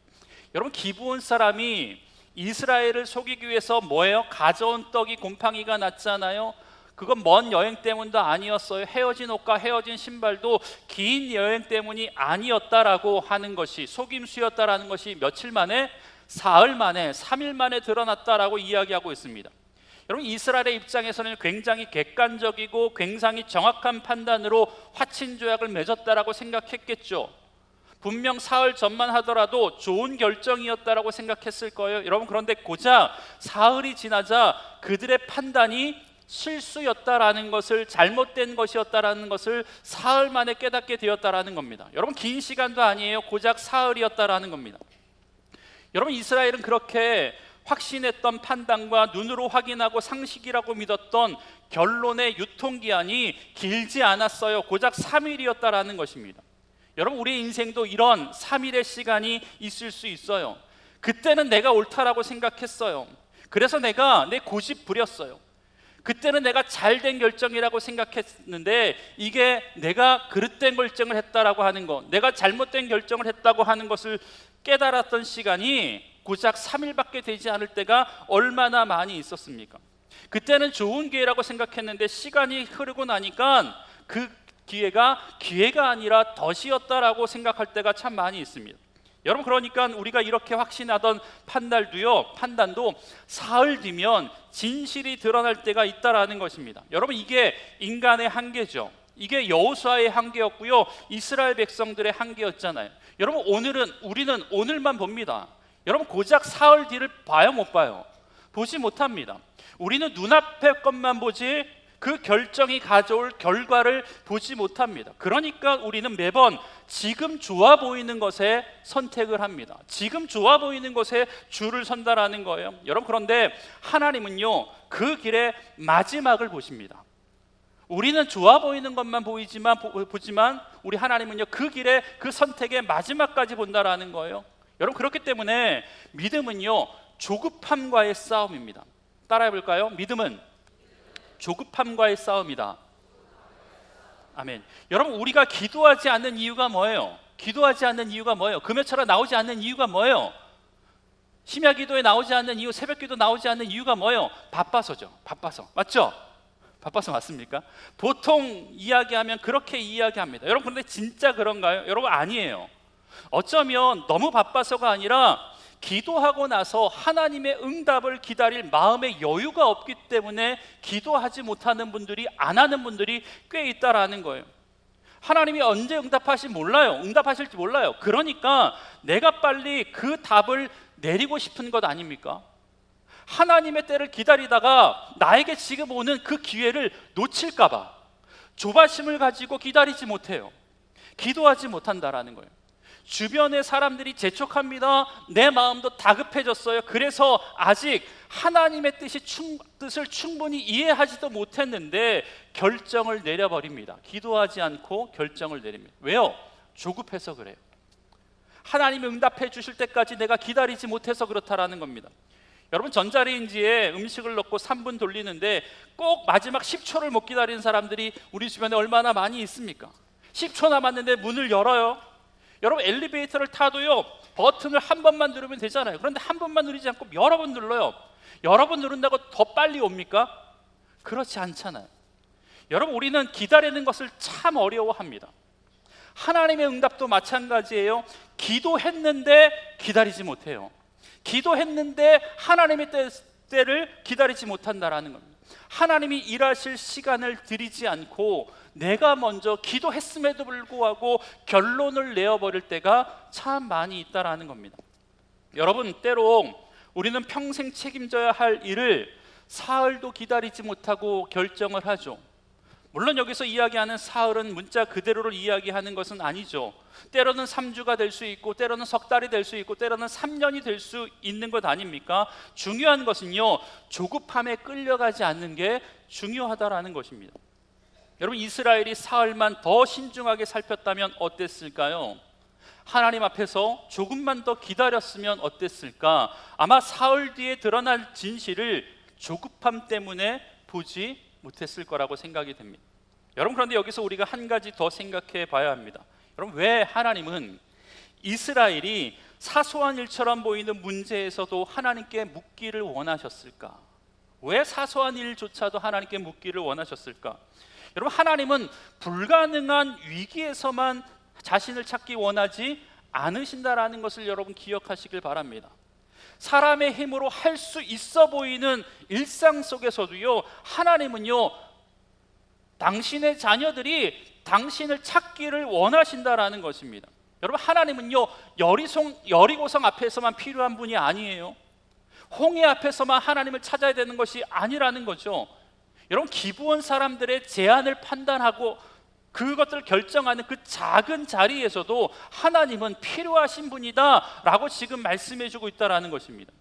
여러분, 기브온 사람이 이스라엘을 속이기 위해서 뭐예요? 가져온 떡이 곰팡이가 났잖아요. 그건 먼 여행 때문도 아니었어요. 헤어진 옷과 헤어진 신발도 긴 여행 때문이 아니었다라고 하는 것이, 속임수였다라는 것이 며칠 만에, 사흘 만에, 3일 만에 드러났다라고 이야기하고 있습니다. 여러분, 이스라엘의 입장에서는 굉장히 객관적이고 굉장히 정확한 판단으로 화친 조약을 맺었다라고 생각했겠죠. 분명 사흘 전만 하더라도 좋은 결정이었다라고 생각했을 거예요. 여러분, 그런데 고작 사흘이 지나자 그들의 판단이 실수였다라는 것을, 잘못된 것이었다라는 것을 사흘 만에 깨닫게 되었다라는 겁니다. 여러분, 긴 시간도 아니에요. 고작 사흘이었다라는 겁니다. 여러분, 이스라엘은 그렇게 확신했던 판단과 눈으로 확인하고 상식이라고 믿었던 결론의 유통기한이 길지 않았어요. 고작 3일이었다라는 것입니다. 여러분, 우리의 인생도 이런 3일의 시간이 있을 수 있어요. 그때는 내가 옳다라고 생각했어요. 그래서 내가 내 고집 부렸어요. 그때는 내가 잘된 결정이라고 생각했는데 이게 내가 그릇된 결정을 했다라고 하는 것, 내가 잘못된 결정을 했다고 하는 것을 깨달았던 시간이 고작 3일밖에 되지 않을 때가 얼마나 많이 있었습니까? 그때는 좋은 기회라고 생각했는데 시간이 흐르고 나니까 그 기회가 아니라 덫이었다라고 생각할 때가 참 많이 있습니다. 여러분, 그러니까 우리가 이렇게 확신하던 판단도 사흘 뒤면 진실이 드러날 때가 있다라는 것입니다. 여러분, 이게 인간의 한계죠. 이게 여호수아의 한계였고요, 이스라엘 백성들의 한계였잖아요. 여러분, 우리는 오늘만 봅니다. 여러분, 고작 사흘 뒤를 봐요, 못 봐요? 보지 못합니다. 우리는 눈앞의 것만 보지 그 결정이 가져올 결과를 보지 못합니다. 그러니까 우리는 매번 지금 좋아 보이는 것에 선택을 합니다. 지금 좋아 보이는 것에 줄을 선다라는 거예요. 여러분, 그런데 하나님은요, 그 길의 마지막을 보십니다. 우리는 좋아 보이는 것만 보지만 우리 하나님은요, 그 길의 그 선택의 마지막까지 본다라는 거예요. 여러분, 그렇기 때문에 믿음은요, 조급함과의 싸움입니다. 따라해 볼까요? 믿음은 조급함과의 싸움이다. 아멘. 여러분, 우리가 기도하지 않는 이유가 뭐예요? 기도하지 않는 이유가 뭐예요? 금요철에 나오지 않는 이유가 뭐예요? 심야 기도에 나오지 않는 이유, 새벽 기도 나오지 않는 이유가 뭐예요? 바빠서죠. 바빠서. 맞죠? 바빠서 맞습니까? 보통 이야기하면 그렇게 이야기합니다. 여러분, 그런데 진짜 그런가요? 여러분, 아니에요. 어쩌면 너무 바빠서가 아니라 기도하고 나서 하나님의 응답을 기다릴 마음의 여유가 없기 때문에 기도하지 못하는 분들이, 안 하는 분들이 꽤 있다라는 거예요. 하나님이 언제 응답하실지 몰라요. 그러니까 내가 빨리 그 답을 내리고 싶은 것 아닙니까? 하나님의 때를 기다리다가 나에게 지금 오는 그 기회를 놓칠까 봐 조바심을 가지고 기다리지 못해요. 기도하지 못한다라는 거예요. 주변의 사람들이 재촉합니다. 내 마음도 다급해졌어요. 그래서 아직 하나님의 뜻을 충분히 이해하지도 못했는데 결정을 내려버립니다. 기도하지 않고 결정을 내립니다. 왜요? 조급해서 그래요. 하나님이 응답해 주실 때까지 내가 기다리지 못해서 그렇다라는 겁니다. 여러분, 전자레인지에 음식을 넣고 3분 돌리는데 꼭 마지막 10초를 못 기다리는 사람들이 우리 주변에 얼마나 많이 있습니까? 10초 남았는데 문을 열어요. 여러분, 엘리베이터를 타도요, 버튼을 한 번만 누르면 되잖아요. 그런데 한 번만 누르지 않고 여러 번 눌러요. 여러 번 누른다고 더 빨리 옵니까? 그렇지 않잖아요. 여러분, 우리는 기다리는 것을 참 어려워합니다. 하나님의 응답도 마찬가지예요. 기도했는데 기다리지 못해요. 기도했는데 하나님의 때를 기다리지 못한다라는 겁니다. 하나님이 일하실 시간을 드리지 않고 내가 먼저 기도했음에도 불구하고 결론을 내어버릴 때가 참 많이 있다라는 겁니다. 여러분, 때로 우리는 평생 책임져야 할 일을 사흘도 기다리지 못하고 결정을 하죠. 물론 여기서 이야기하는 사흘은 문자 그대로를 이야기하는 것은 아니죠. 때로는 3주가 될 수 있고, 때로는 석 달이 될 수 있고, 때로는 3년이 될 수 있는 것 아닙니까? 중요한 것은요, 조급함에 끌려가지 않는 게 중요하다라는 것입니다. 여러분, 이스라엘이 사흘만 더 신중하게 살폈다면 어땠을까요? 하나님 앞에서 조금만 더 기다렸으면 어땠을까? 아마 사흘 뒤에 드러날 진실을 조급함 때문에 보지 못했을 거라고 생각이 됩니다. 여러분, 그런데 여기서 우리가 한 가지 더 생각해 봐야 합니다. 여러분, 왜 하나님은 이스라엘이 사소한 일처럼 보이는 문제에서도 하나님께 묻기를 원하셨을까? 왜 사소한 일조차도 하나님께 묻기를 원하셨을까? 여러분, 하나님은 불가능한 위기에서만 자신을 찾기 원하지 않으신다라는 것을 여러분 기억하시길 바랍니다. 사람의 힘으로 할 수 있어 보이는 일상 속에서도요, 하나님은요, 당신의 자녀들이 당신을 찾기를 원하신다라는 것입니다. 여러분, 하나님은요, 여리고성 앞에서만 필요한 분이 아니에요. 홍해 앞에서만 하나님을 찾아야 되는 것이 아니라는 거죠. 여러분, 기브온 사람들의 제안을 판단하고 그것들을 결정하는 그 작은 자리에서도 하나님은 필요하신 분이다라고 지금 말씀해주고 있다라는 것입니다.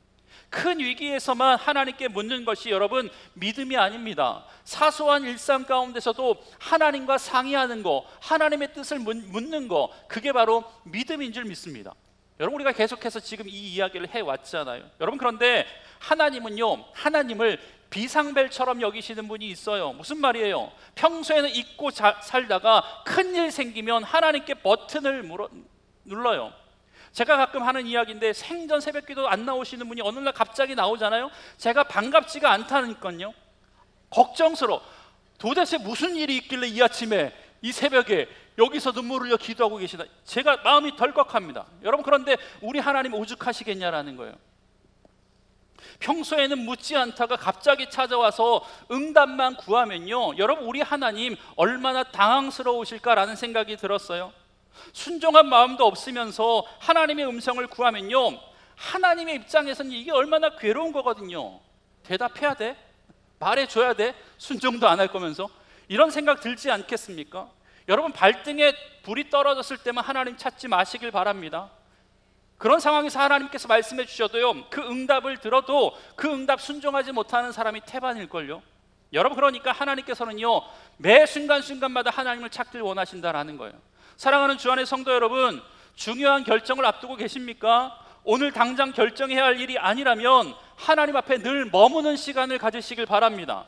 큰 위기에서만 하나님께 묻는 것이 여러분 믿음이 아닙니다. 사소한 일상 가운데서도 하나님과 상의하는 거, 하나님의 뜻을 묻는 거, 그게 바로 믿음인 줄 믿습니다. 여러분, 우리가 계속해서 지금 이 이야기를 해왔잖아요. 여러분, 그런데 하나님은요, 하나님을 비상벨처럼 여기시는 분이 있어요. 무슨 말이에요? 평소에는 잊고 살다가 큰일 생기면 하나님께 버튼을 눌러요. 제가 가끔 하는 이야기인데, 생전 새벽기도 안 나오시는 분이 어느 날 갑자기 나오잖아요. 제가 반갑지가 않다니까요. 걱정스러워. 도대체 무슨 일이 있길래 이 아침에, 이 새벽에 여기서 눈물을 흘려 기도하고 계시다. 제가 마음이 덜컥합니다. 여러분, 그런데 우리 하나님 오죽하시겠냐라는 거예요. 평소에는 묻지 않다가 갑자기 찾아와서 응답만 구하면요, 여러분, 우리 하나님 얼마나 당황스러우실까라는 생각이 들었어요. 순종한 마음도 없으면서 하나님의 음성을 구하면요, 하나님의 입장에서는 이게 얼마나 괴로운 거거든요. 대답해야 돼? 말해줘야 돼? 순종도 안 할 거면서. 이런 생각 들지 않겠습니까? 여러분, 발등에 불이 떨어졌을 때만 하나님 찾지 마시길 바랍니다. 그런 상황에서 하나님께서 말씀해 주셔도요, 그 응답을 들어도 그 응답 순종하지 못하는 사람이 태반일걸요. 여러분, 그러니까 하나님께서는요, 매 순간순간마다 하나님을 찾길 원하신다라는 거예요. 사랑하는 주안의 성도 여러분, 중요한 결정을 앞두고 계십니까? 오늘 당장 결정해야 할 일이 아니라면 하나님 앞에 늘 머무는 시간을 가지시길 바랍니다.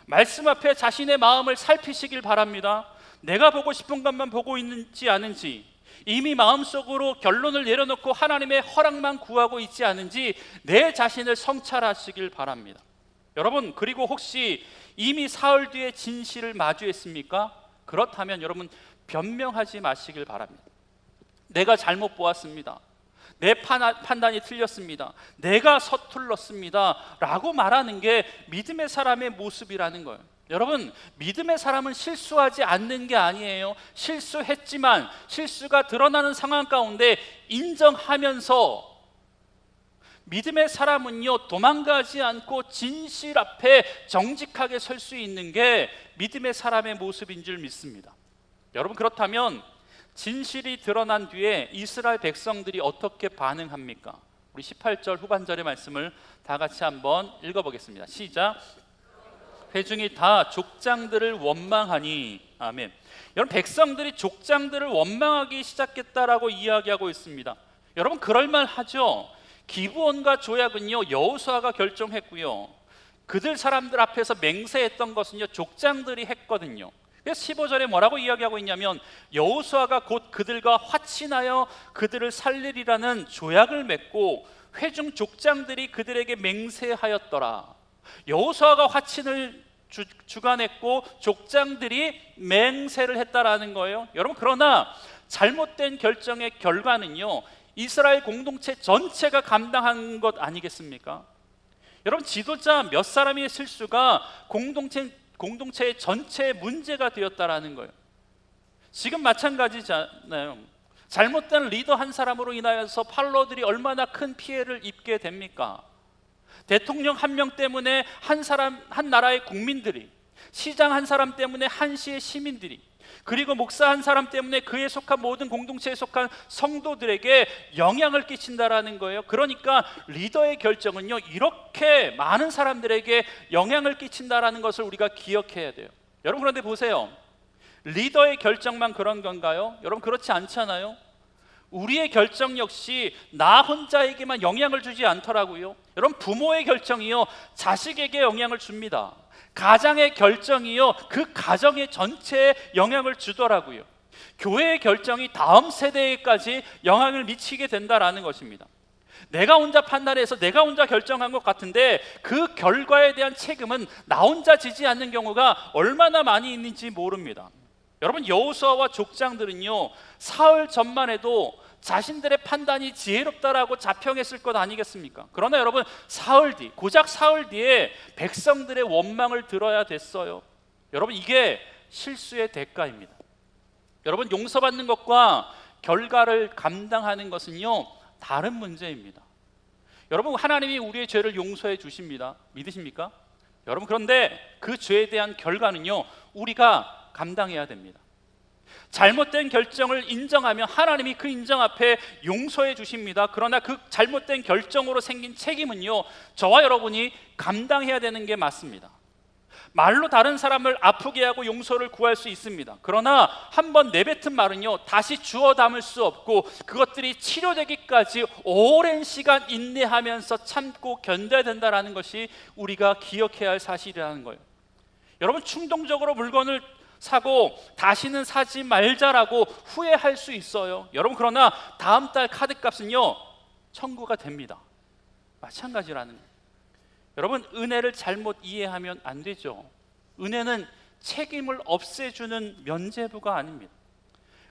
말씀 앞에 자신의 마음을 살피시길 바랍니다. 내가 보고 싶은 것만 보고 있는지 아닌지, 이미 마음속으로 결론을 내려놓고 하나님의 허락만 구하고 있지 않은지 내 자신을 성찰하시길 바랍니다. 여러분, 그리고 혹시 이미 사흘 뒤에 진실을 마주했습니까? 그렇다면 여러분, 변명하지 마시길 바랍니다. 내가 잘못 보았습니다. 내 판단이 틀렸습니다. 내가 서툴렀습니다 라고 말하는 게 믿음의 사람의 모습이라는 거예요. 여러분, 믿음의 사람은 실수하지 않는 게 아니에요. 실수했지만 실수가 드러나는 상황 가운데 인정하면서, 믿음의 사람은요, 도망가지 않고 진실 앞에 정직하게 설 수 있는 게 믿음의 사람의 모습인 줄 믿습니다. 여러분, 그렇다면 진실이 드러난 뒤에 이스라엘 백성들이 어떻게 반응합니까? 우리 18절 후반절의 말씀을 다 같이 한번 읽어보겠습니다. 시작. 회중이 다 족장들을 원망하니. 아멘. 여러분, 백성들이 족장들을 원망하기 시작했다라고 이야기하고 있습니다. 여러분, 그럴만하죠. 기브온과 조약은요, 여호수아가 결정했고요, 그들 사람들 앞에서 맹세했던 것은요, 족장들이 했거든요. 그래서 15절에 뭐라고 이야기하고 있냐면, 여호수아가 곧 그들과 화친하여 그들을 살리리라는 조약을 맺고 회중 족장들이 그들에게 맹세하였더라. 여호수아가 화친을 주관했고 족장들이 맹세를 했다라는 거예요. 여러분, 그러나 잘못된 결정의 결과는요, 이스라엘 공동체 전체가 감당한 것 아니겠습니까? 여러분, 지도자 몇 사람의 실수가 공동체의 전체의 문제가 되었다라는 거예요. 지금 마찬가지잖아요. 잘못된 리더 한 사람으로 인하여서 팔로워들이 얼마나 큰 피해를 입게 됩니까? 대통령 한 명 때문에 한 나라의 국민들이, 시장 한 사람 때문에 한 시의 시민들이, 그리고 목사 한 사람 때문에 그에 속한 모든 공동체에 속한 성도들에게 영향을 끼친다라는 거예요. 그러니까 리더의 결정은요, 이렇게 많은 사람들에게 영향을 끼친다라는 것을 우리가 기억해야 돼요. 여러분, 그런데 보세요. 리더의 결정만 그런 건가요? 여러분, 그렇지 않잖아요. 우리의 결정 역시 나 혼자에게만 영향을 주지 않더라고요. 여러분, 부모의 결정이요, 자식에게 영향을 줍니다. 가장의 결정이요, 그 가정의 전체에 영향을 주더라고요. 교회의 결정이 다음 세대에까지 영향을 미치게 된다라는 것입니다. 내가 혼자 판단해서 내가 혼자 결정한 것 같은데 그 결과에 대한 책임은 나 혼자 지지 않는 경우가 얼마나 많이 있는지 모릅니다. 여러분, 여호수아와 족장들은요, 사흘 전만 해도 자신들의 판단이 지혜롭다라고 자평했을 것 아니겠습니까? 그러나 여러분, 고작 사흘 뒤에 백성들의 원망을 들어야 됐어요. 여러분, 이게 실수의 대가입니다. 여러분, 용서받는 것과 결과를 감당하는 것은요, 다른 문제입니다. 여러분, 하나님이 우리의 죄를 용서해 주십니다. 믿으십니까? 여러분, 그런데 그 죄에 대한 결과는요, 우리가 감당해야 됩니다. 잘못된 결정을 인정하면 하나님이 그 인정 앞에 용서해 주십니다. 그러나 그 잘못된 결정으로 생긴 책임은요, 저와 여러분이 감당해야 되는 게 맞습니다. 말로 다른 사람을 아프게 하고 용서를 구할 수 있습니다. 그러나 한번 내뱉은 말은요, 다시 주워 담을 수 없고 그것들이 치료되기까지 오랜 시간 인내하면서 참고 견뎌야 된다는 것이 우리가 기억해야 할 사실이라는 거예요. 여러분, 충동적으로 물건을 사고 다시는 사지 말자라고 후회할 수 있어요. 여러분, 그러나 다음 달 카드값은요, 청구가 됩니다. 마찬가지라는 거예요. 여러분, 은혜를 잘못 이해하면 안 되죠. 은혜는 책임을 없애주는 면죄부가 아닙니다.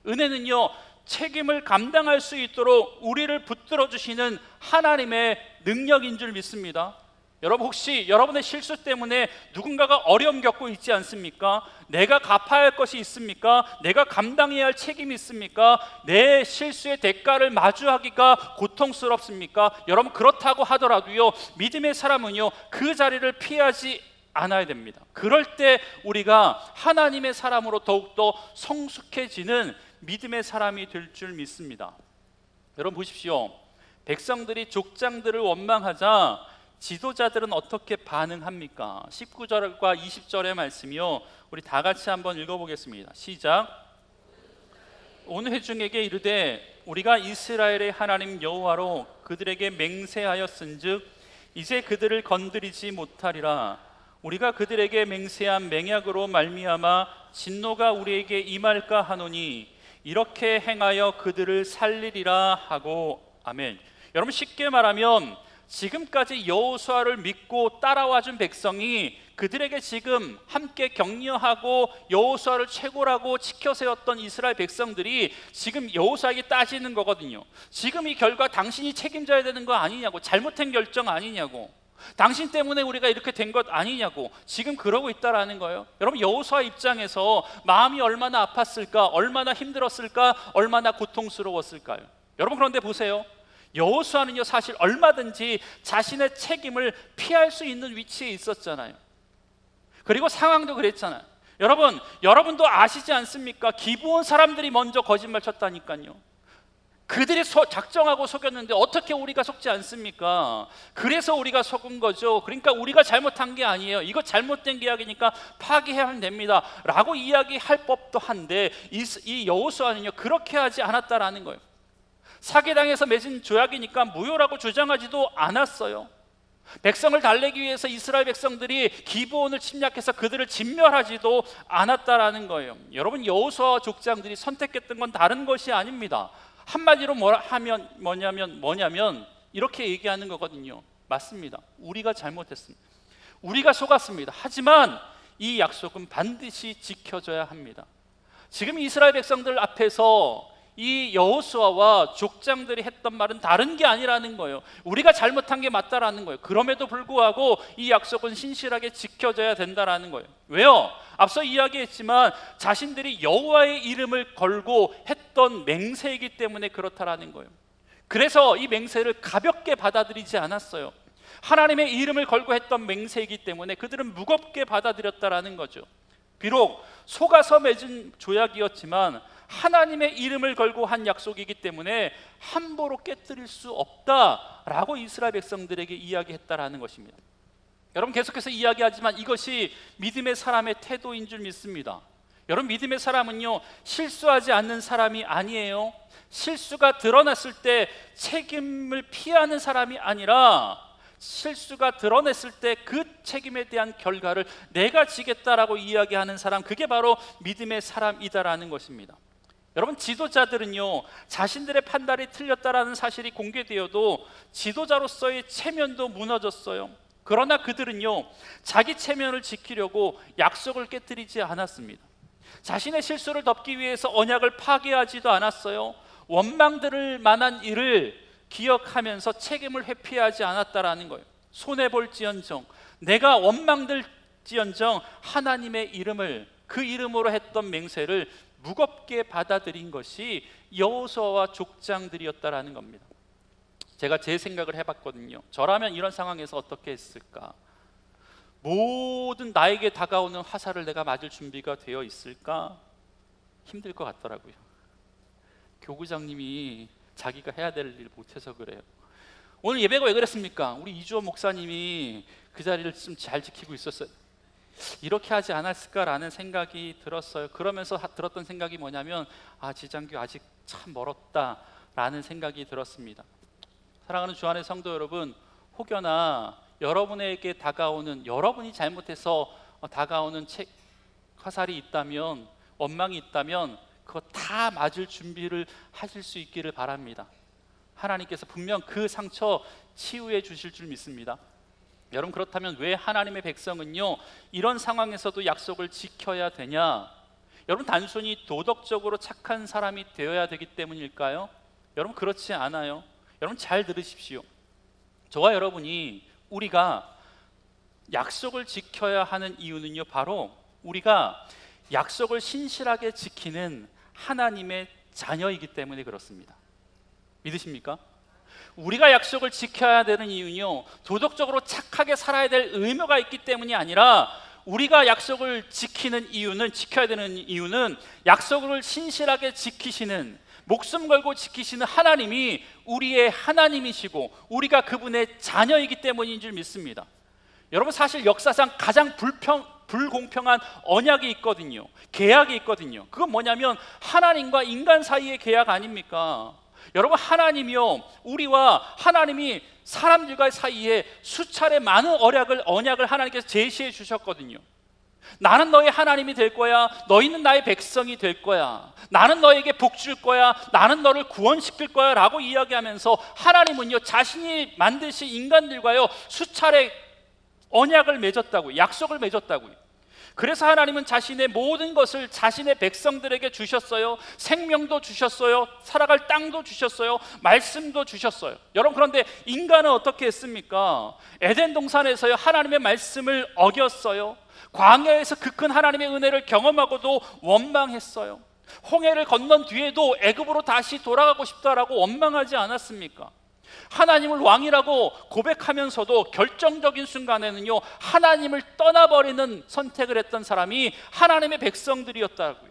은혜는요, 책임을 감당할 수 있도록 우리를 붙들어 주시는 하나님의 능력인 줄 믿습니다. 여러분, 혹시 여러분의 실수 때문에 누군가가 어려움 겪고 있지 않습니까? 내가 갚아야 할 것이 있습니까? 내가 감당해야 할 책임이 있습니까? 내 실수의 대가를 마주하기가 고통스럽습니까? 여러분, 그렇다고 하더라도요, 믿음의 사람은요, 그 자리를 피하지 않아야 됩니다. 그럴 때 우리가 하나님의 사람으로 더욱더 성숙해지는 믿음의 사람이 될 줄 믿습니다. 여러분 보십시오. 백성들이 족장들을 원망하자 지도자들은 어떻게 반응합니까? 19절과 20절의 말씀이요, 우리 다 같이 한번 읽어보겠습니다. 시작. 온 회중에게 이르되 우리가 이스라엘의 하나님 여호와로 그들에게 맹세하였은즉 이제 그들을 건드리지 못하리라. 우리가 그들에게 맹세한 맹약으로 말미암아 진노가 우리에게 임할까 하노니 이렇게 행하여 그들을 살리리라 하고. 아멘. 여러분, 쉽게 말하면 지금까지 여호수아를 믿고 따라와 준 백성이 그들에게 지금 함께 격려하고 여호수아를 최고라고 지켜 세웠던 이스라엘 백성들이 지금 여호수아에게 따지는 거거든요. 지금 이 결과 당신이 책임져야 되는 거 아니냐고, 잘못된 결정 아니냐고, 당신 때문에 우리가 이렇게 된 것 아니냐고 지금 그러고 있다라는 거예요. 여러분, 여호수아 입장에서 마음이 얼마나 아팠을까, 얼마나 힘들었을까, 얼마나 고통스러웠을까요? 여러분, 그런데 보세요. 여호수아는요, 사실 얼마든지 자신의 책임을 피할 수 있는 위치에 있었잖아요. 그리고 상황도 그랬잖아요. 여러분도 아시지 않습니까? 기브온 사람들이 먼저 거짓말 쳤다니까요. 그들이 작정하고 속였는데 어떻게 우리가 속지 않습니까? 그래서 우리가 속은 거죠. 그러니까 우리가 잘못한 게 아니에요. 이거 잘못된 계약이니까 파기해야 됩니다 라고 이야기할 법도 한데 이 여호수아는요, 그렇게 하지 않았다라는 거예요. 사기당해서 맺은 조약이니까 무효라고 주장하지도 않았어요. 백성을 달래기 위해서 이스라엘 백성들이 기브온을 침략해서 그들을 진멸하지도 않았다라는 거예요. 여러분, 여호수아와 족장들이 선택했던 건 다른 것이 아닙니다. 한마디로 뭐냐면 이렇게 얘기하는 거거든요. 맞습니다. 우리가 잘못했습니다. 우리가 속았습니다. 하지만 이 약속은 반드시 지켜져야 합니다. 지금 이스라엘 백성들 앞에서 이 여호수아와 족장들이 했던 말은 다른 게 아니라는 거예요. 우리가 잘못한 게 맞다라는 거예요. 그럼에도 불구하고 이 약속은 신실하게 지켜져야 된다라는 거예요. 왜요? 앞서 이야기했지만 자신들이 여호와의 이름을 걸고 했던 맹세이기 때문에 그렇다라는 거예요. 그래서 이 맹세를 가볍게 받아들이지 않았어요. 하나님의 이름을 걸고 했던 맹세이기 때문에 그들은 무겁게 받아들였다라는 거죠. 비록 속아서 맺은 조약이었지만 하나님의 이름을 걸고 한 약속이기 때문에 함부로 깨뜨릴 수 없다라고 이스라엘 백성들에게 이야기했다라는 것입니다. 여러분, 계속해서 이야기하지만 이것이 믿음의 사람의 태도인 줄 믿습니다. 여러분, 믿음의 사람은요, 실수하지 않는 사람이 아니에요. 실수가 드러났을 때 책임을 피하는 사람이 아니라 실수가 드러냈을 때 그 책임에 대한 결과를 내가 지겠다라고 이야기하는 사람, 그게 바로 믿음의 사람이다라는 것입니다. 여러분, 지도자들은요, 자신들의 판단이 틀렸다라는 사실이 공개되어도 지도자로서의 체면도 무너졌어요. 그러나 그들은요, 자기 체면을 지키려고 약속을 깨뜨리지 않았습니다. 자신의 실수를 덮기 위해서 언약을 파괴하지도 않았어요. 원망들을 만한 일을 기억하면서 책임을 회피하지 않았다라는 거예요. 손해볼지언정, 내가 원망될지언정 하나님의 이름을, 그 이름으로 했던 맹세를 무겁게 받아들인 것이 여호수아와 족장들이었다라는 겁니다. 제가 제 생각을 해봤거든요. 저라면 이런 상황에서 어떻게 했을까? 모든 나에게 다가오는 화살을 내가 맞을 준비가 되어 있을까? 힘들 것 같더라고요. 교구장님이 자기가 해야 될 일을 못해서 그래요. 오늘 예배가 왜 그랬습니까? 우리 이주호 목사님이 그 자리를 좀 잘 지키고 있었어요. 이렇게 하지 않았을까라는 생각이 들었어요. 그러면서 들었던 생각이 뭐냐면 지장교 아직 참 멀었다라는 생각이 들었습니다. 사랑하는 주안의 성도 여러분, 혹여나 여러분에게 다가오는, 여러분이 잘못해서 다가오는 화살이 있다면, 원망이 있다면 그거 다 맞을 준비를 하실 수 있기를 바랍니다. 하나님께서 분명 그 상처 치유해 주실 줄 믿습니다. 여러분, 그렇다면 왜 하나님의 백성은요 이런 상황에서도 약속을 지켜야 되냐? 여러분, 단순히 도덕적으로 착한 사람이 되어야 되기 때문일까요? 여러분, 그렇지 않아요. 여러분, 잘 들으십시오. 저와 여러분이 우리가 약속을 지켜야 하는 이유는요, 바로 우리가 약속을 신실하게 지키는 하나님의 자녀이기 때문에 그렇습니다. 믿으십니까? 우리가 약속을 지켜야 되는 이유는요, 도덕적으로 착하게 살아야 될 의무가 있기 때문이 아니라, 우리가 약속을 지켜야 되는 이유는 약속을 신실하게 지키시는, 목숨 걸고 지키시는 하나님이 우리의 하나님이시고 우리가 그분의 자녀이기 때문인 줄 믿습니다. 여러분, 사실 역사상 가장 불공평한 언약이 있거든요. 계약이 있거든요. 그건 뭐냐면 하나님과 인간 사이의 계약 아닙니까? 여러분, 하나님이요, 우리와 하나님이 사람들과 사이에 수차례 많은 언약을 하나님께서 제시해 주셨거든요. 나는 너의 하나님이 될 거야. 너희는 나의 백성이 될 거야. 나는 너에게 복 줄 거야. 나는 너를 구원시킬 거야 라고 이야기하면서 하나님은요, 자신이 만드신 인간들과요 수차례 언약을 맺었다고요. 약속을 맺었다고요. 그래서 하나님은 자신의 모든 것을 자신의 백성들에게 주셨어요. 생명도 주셨어요. 살아갈 땅도 주셨어요. 말씀도 주셨어요. 여러분, 그런데 인간은 어떻게 했습니까? 에덴 동산에서요 하나님의 말씀을 어겼어요. 광야에서 그 큰 하나님의 은혜를 경험하고도 원망했어요. 홍해를 건넌 뒤에도 애굽으로 다시 돌아가고 싶다라고 원망하지 않았습니까? 하나님을 왕이라고 고백하면서도 결정적인 순간에는요 하나님을 떠나버리는 선택을 했던 사람이 하나님의 백성들이었다고요.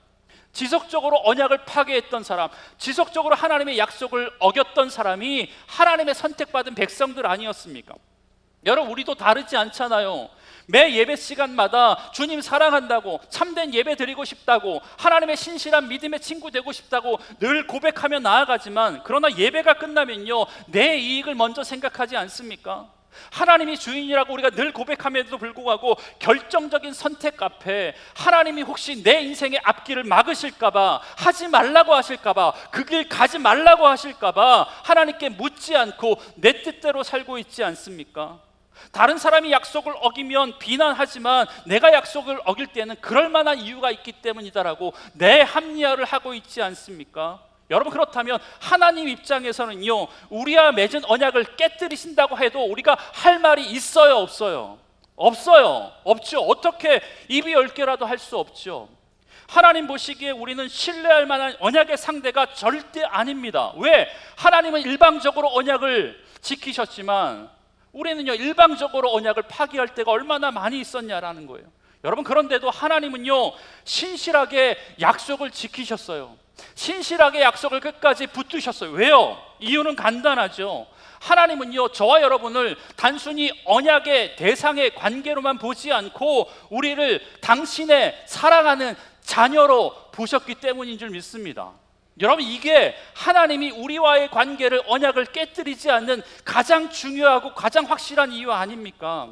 지속적으로 언약을 파괴했던 사람, 지속적으로 하나님의 약속을 어겼던 사람이 하나님의 선택받은 백성들 아니었습니까? 여러분, 우리도 다르지 않잖아요. 매 예배 시간마다 주님 사랑한다고, 참된 예배 드리고 싶다고, 하나님의 신실한 믿음의 친구 되고 싶다고 늘 고백하며 나아가지만, 그러나 예배가 끝나면요 내 이익을 먼저 생각하지 않습니까? 하나님이 주인이라고 우리가 늘 고백함에도 불구하고 결정적인 선택 앞에 하나님이 혹시 내 인생의 앞길을 막으실까봐, 하지 말라고 하실까봐, 그 길 가지 말라고 하실까봐 하나님께 묻지 않고 내 뜻대로 살고 있지 않습니까? 다른 사람이 약속을 어기면 비난하지만 내가 약속을 어길 때는 그럴 만한 이유가 있기 때문이다라고 내 합리화를 하고 있지 않습니까? 여러분, 그렇다면 하나님 입장에서는요 우리와 맺은 언약을 깨뜨리신다고 해도 우리가 할 말이 있어요, 없어요? 없어요. 없죠. 어떻게 입이 10개라도 할 수 없죠. 하나님 보시기에 우리는 신뢰할 만한 언약의 상대가 절대 아닙니다. 왜? 하나님은 일방적으로 언약을 지키셨지만 우리는요 일방적으로 언약을 파기할 때가 얼마나 많이 있었냐라는 거예요. 여러분, 그런데도 하나님은요 신실하게 약속을 지키셨어요. 신실하게 약속을 끝까지 붙드셨어요. 왜요? 이유는 간단하죠. 하나님은요 저와 여러분을 단순히 언약의 대상의 관계로만 보지 않고 우리를 당신의 사랑하는 자녀로 보셨기 때문인 줄 믿습니다. 여러분, 이게 하나님이 우리와의 관계를, 언약을 깨뜨리지 않는 가장 중요하고 가장 확실한 이유 아닙니까?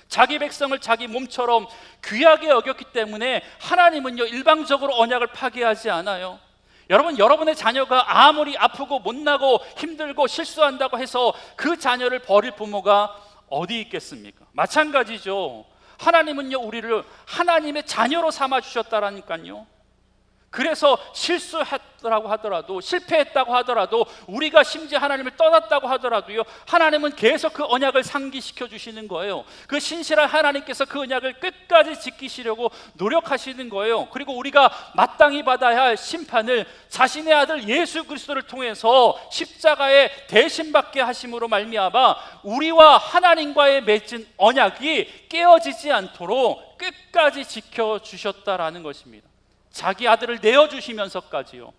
자기 백성을 자기 몸처럼 귀하게 여겼기 때문에 하나님은요 일방적으로 언약을 파기하지 않아요. 여러분, 여러분의 자녀가 아무리 아프고 못나고 힘들고 실수한다고 해서 그 자녀를 버릴 부모가 어디 있겠습니까? 마찬가지죠. 하나님은요 우리를 하나님의 자녀로 삼아 주셨다라니까요. 그래서 실수했다고 하더라도, 실패했다고 하더라도, 우리가 심지어 하나님을 떠났다고 하더라도요, 하나님은 계속 그 언약을 상기시켜 주시는 거예요. 그 신실한 하나님께서 그 언약을 끝까지 지키시려고 노력하시는 거예요. 그리고 우리가 마땅히 받아야 할 심판을 자신의 아들 예수 그리스도를 통해서 십자가에 대신받게 하심으로 말미암아 우리와 하나님과의 맺은 언약이 깨어지지 않도록 끝까지 지켜주셨다라는 것입니다. 자기 아들을 내어주시면서까지요.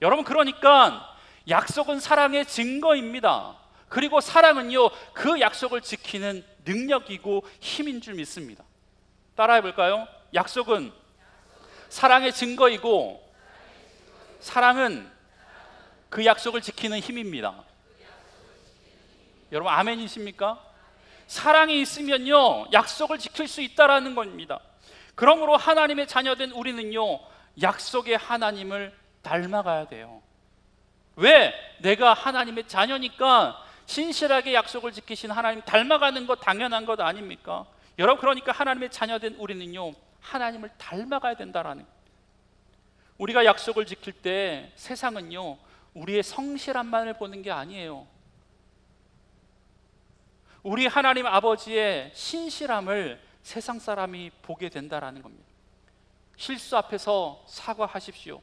여러분, 그러니까 약속은 사랑의 증거입니다. 그리고 사랑은요, 그 약속을 지키는 능력이고 힘인 줄 믿습니다. 따라해 볼까요? 약속은 사랑의 증거이고, 사랑은 그 약속을 지키는 힘입니다. 여러분, 아멘이십니까? 사랑이 있으면요, 약속을 지킬 수 있다라는 겁니다. 그러므로 하나님의 자녀된 우리는요, 약속의 하나님을 닮아가야 돼요. 왜? 내가 하나님의 자녀니까 신실하게 약속을 지키신 하나님 닮아가는 것 당연한 것 아닙니까? 여러분, 그러니까 하나님의 자녀된 우리는요, 하나님을 닮아가야 된다라는 거예요. 우리가 약속을 지킬 때 세상은요, 우리의 성실함만을 보는 게 아니에요. 우리 하나님 아버지의 신실함을 세상 사람이 보게 된다라는 겁니다. 실수 앞에서 사과하십시오.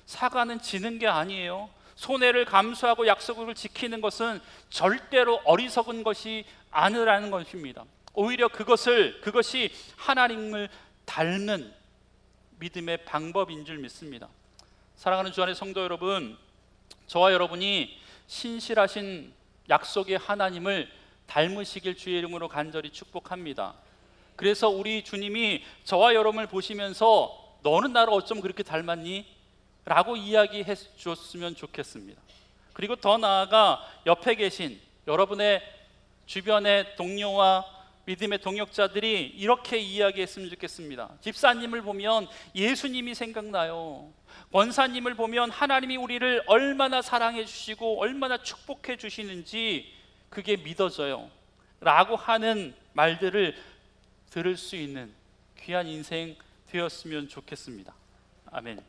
사과는 지는 게 아니에요. 손해를 감수하고 약속을 지키는 것은 절대로 어리석은 것이 아니라는 것입니다. 오히려 그것이 하나님을 닮는 믿음의 방법인 줄 믿습니다. 사랑하는 주 안의 성도 여러분, 저와 여러분이 신실하신 약속의 하나님을 닮으시길 주의 이름으로 간절히 축복합니다. 그래서 우리 주님이 저와 여러분을 보시면서 너는 나를 어쩜 그렇게 닮았니? 라고 이야기해 주었으면 좋겠습니다. 그리고 더 나아가 옆에 계신 여러분의 주변의 동료와 믿음의 동역자들이 이렇게 이야기했으면 좋겠습니다. 집사님을 보면 예수님이 생각나요. 권사님을 보면 하나님이 우리를 얼마나 사랑해 주시고 얼마나 축복해 주시는지 그게 믿어져요 라고 하는 말들을 들을 수 있는 귀한 인생 되었으면 좋겠습니다. 아멘.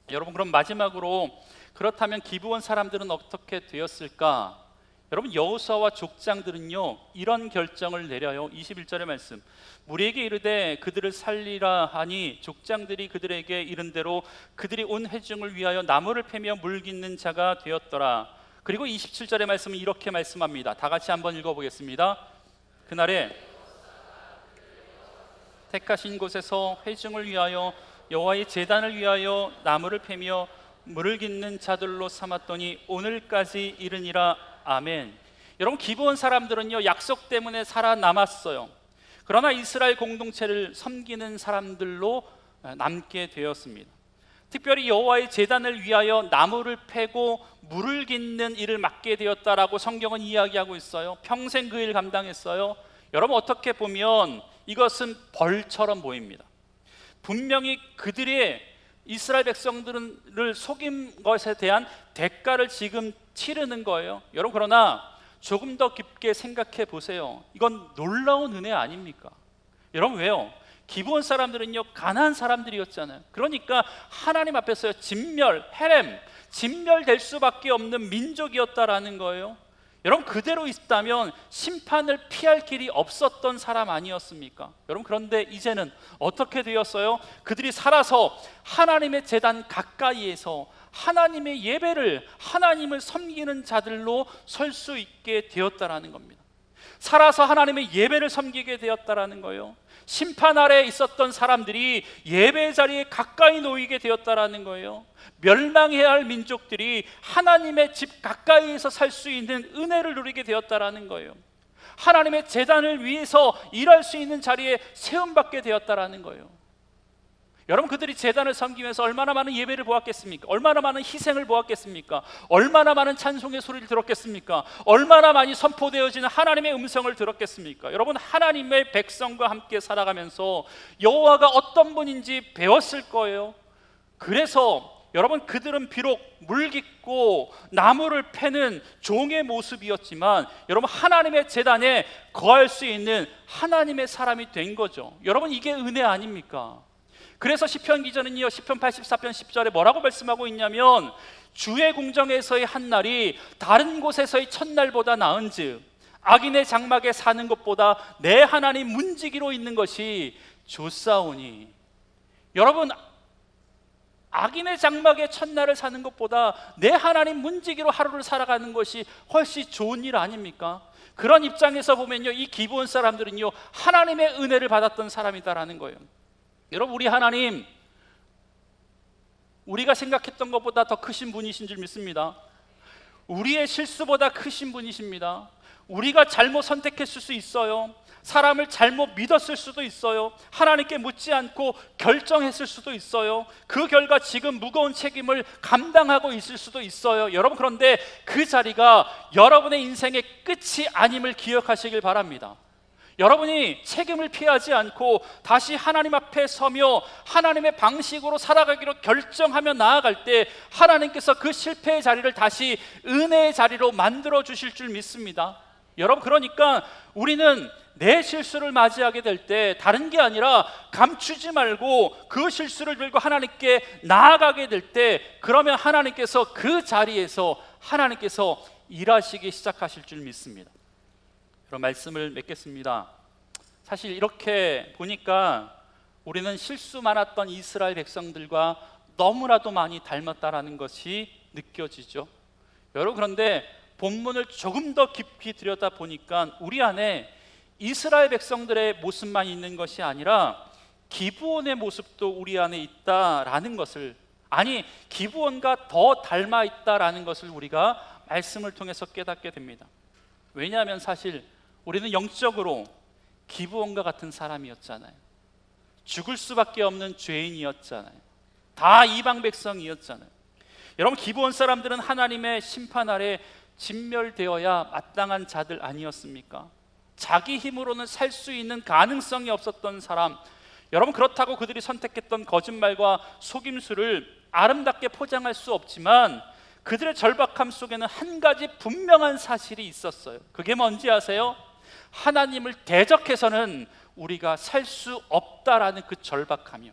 여러분, 그럼 마지막으로, 그렇다면 기브온 사람들은 어떻게 되었을까? 여러분, 여호수아와 족장들은요, 이런 결정을 내려요. 21절의 말씀, 무리에게 이르되 그들을 살리라 하니 족장들이 그들에게 이른 대로 그들이 온 회중을 위하여 나무를 패며 물 깃는 자가 되었더라. 그리고 27절의 말씀은 이렇게 말씀합니다. 다 같이 한번 읽어보겠습니다. 그날에 택하신 곳에서 회중을 위하여 여호와의 제단을 위하여 나무를 패며 물을 깃는 자들로 삼았더니 오늘까지 이르니라. 아멘. 여러분, 기브온 사람들은요, 약속 때문에 살아남았어요. 그러나 이스라엘 공동체를 섬기는 사람들로 남게 되었습니다. 특별히 여호와의 제단을 위하여 나무를 패고 물을 깃는 일을 맡게 되었다라고 성경은 이야기하고 있어요. 평생 그 일 감당했어요. 여러분, 어떻게 보면 이것은 벌처럼 보입니다. 분명히 그들의 이스라엘 백성들을 속인 것에 대한 대가를 지금 치르는 거예요. 여러분, 그러나 조금 더 깊게 생각해 보세요. 이건 놀라운 은혜 아닙니까? 여러분, 왜요? 기브온 사람들은요, 가난한 사람들이었잖아요. 그러니까 하나님 앞에서 진멸될 수밖에 없는 민족이었다라는 거예요. 여러분, 그대로 있다면 심판을 피할 길이 없었던 사람 아니었습니까? 여러분, 그런데 이제는 어떻게 되었어요? 그들이 살아서 하나님의 제단 가까이에서 하나님의 예배를, 하나님을 섬기는 자들로 설 수 있게 되었다라는 겁니다. 살아서 하나님의 예배를 섬기게 되었다라는 거예요. 심판 아래에 있었던 사람들이 예배 자리에 가까이 놓이게 되었다라는 거예요. 멸망해야 할 민족들이 하나님의 집 가까이에서 살 수 있는 은혜를 누리게 되었다라는 거예요. 하나님의 제단을 위해서 일할 수 있는 자리에 세움받게 되었다라는 거예요. 여러분, 그들이 제단을 섬기면서 얼마나 많은 예배를 보았겠습니까? 얼마나 많은 희생을 보았겠습니까? 얼마나 많은 찬송의 소리를 들었겠습니까? 얼마나 많이 선포되어지는 하나님의 음성을 들었겠습니까? 여러분, 하나님의 백성과 함께 살아가면서 여호와가 어떤 분인지 배웠을 거예요. 그래서 여러분, 그들은 비록 물깃고 나무를 패는 종의 모습이었지만 여러분, 하나님의 제단에 거할 수 있는 하나님의 사람이 된 거죠. 여러분, 이게 은혜 아닙니까? 그래서 시편 기자는요, 시편 84편 10절에 뭐라고 말씀하고 있냐면 주의 궁정에서의 한 날이 다른 곳에서의 첫날보다 나은즉 악인의 장막에 사는 것보다 내 하나님 문지기로 있는 것이 좋사오니. 여러분, 악인의 장막에 첫날을 사는 것보다 내 하나님 문지기로 하루를 살아가는 것이 훨씬 좋은 일 아닙니까? 그런 입장에서 보면요, 이 기브온 사람들은요 하나님의 은혜를 받았던 사람이다라는 거예요. 여러분, 우리 하나님, 우리가 생각했던 것보다 더 크신 분이신 줄 믿습니다. 우리의 실수보다 크신 분이십니다. 우리가 잘못 선택했을 수 있어요. 사람을 잘못 믿었을 수도 있어요. 하나님께 묻지 않고 결정했을 수도 있어요. 그 결과 지금 무거운 책임을 감당하고 있을 수도 있어요. 여러분, 그런데 그 자리가 여러분의 인생의 끝이 아님을 기억하시길 바랍니다. 여러분이 책임을 피하지 않고 다시 하나님 앞에 서며 하나님의 방식으로 살아가기로 결정하며 나아갈 때 하나님께서 그 실패의 자리를 다시 은혜의 자리로 만들어 주실 줄 믿습니다. 여러분, 그러니까 우리는 내 실수를 맞이하게 될 때 다른 게 아니라 감추지 말고 그 실수를 들고 하나님께 나아가게 될 때, 그러면 하나님께서 그 자리에서 하나님께서 일하시기 시작하실 줄 믿습니다. 그런 말씀을 맺겠습니다. 사실 이렇게 보니까 우리는 실수 많았던 이스라엘 백성들과 너무나도 많이 닮았다라는 것이 느껴지죠. 여러분, 그런데 본문을 조금 더 깊이 들여다 보니까 우리 안에 이스라엘 백성들의 모습만 있는 것이 아니라 기브온의 모습도 우리 안에 있다라는 것을, 아니 기브온과 더 닮아 있다라는 것을 우리가 말씀을 통해서 깨닫게 됩니다. 왜냐하면 사실 우리는 영적으로 기브온과 같은 사람이었잖아요. 죽을 수밖에 없는 죄인이었잖아요. 다 이방 백성이었잖아요. 여러분, 기브온 사람들은 하나님의 심판 아래 진멸되어야 마땅한 자들 아니었습니까? 자기 힘으로는 살 수 있는 가능성이 없었던 사람. 여러분, 그렇다고 그들이 선택했던 거짓말과 속임수를 아름답게 포장할 수 없지만 그들의 절박함 속에는 한 가지 분명한 사실이 있었어요. 그게 뭔지 아세요? 하나님을 대적해서는 우리가 살 수 없다라는 그 절박함이요.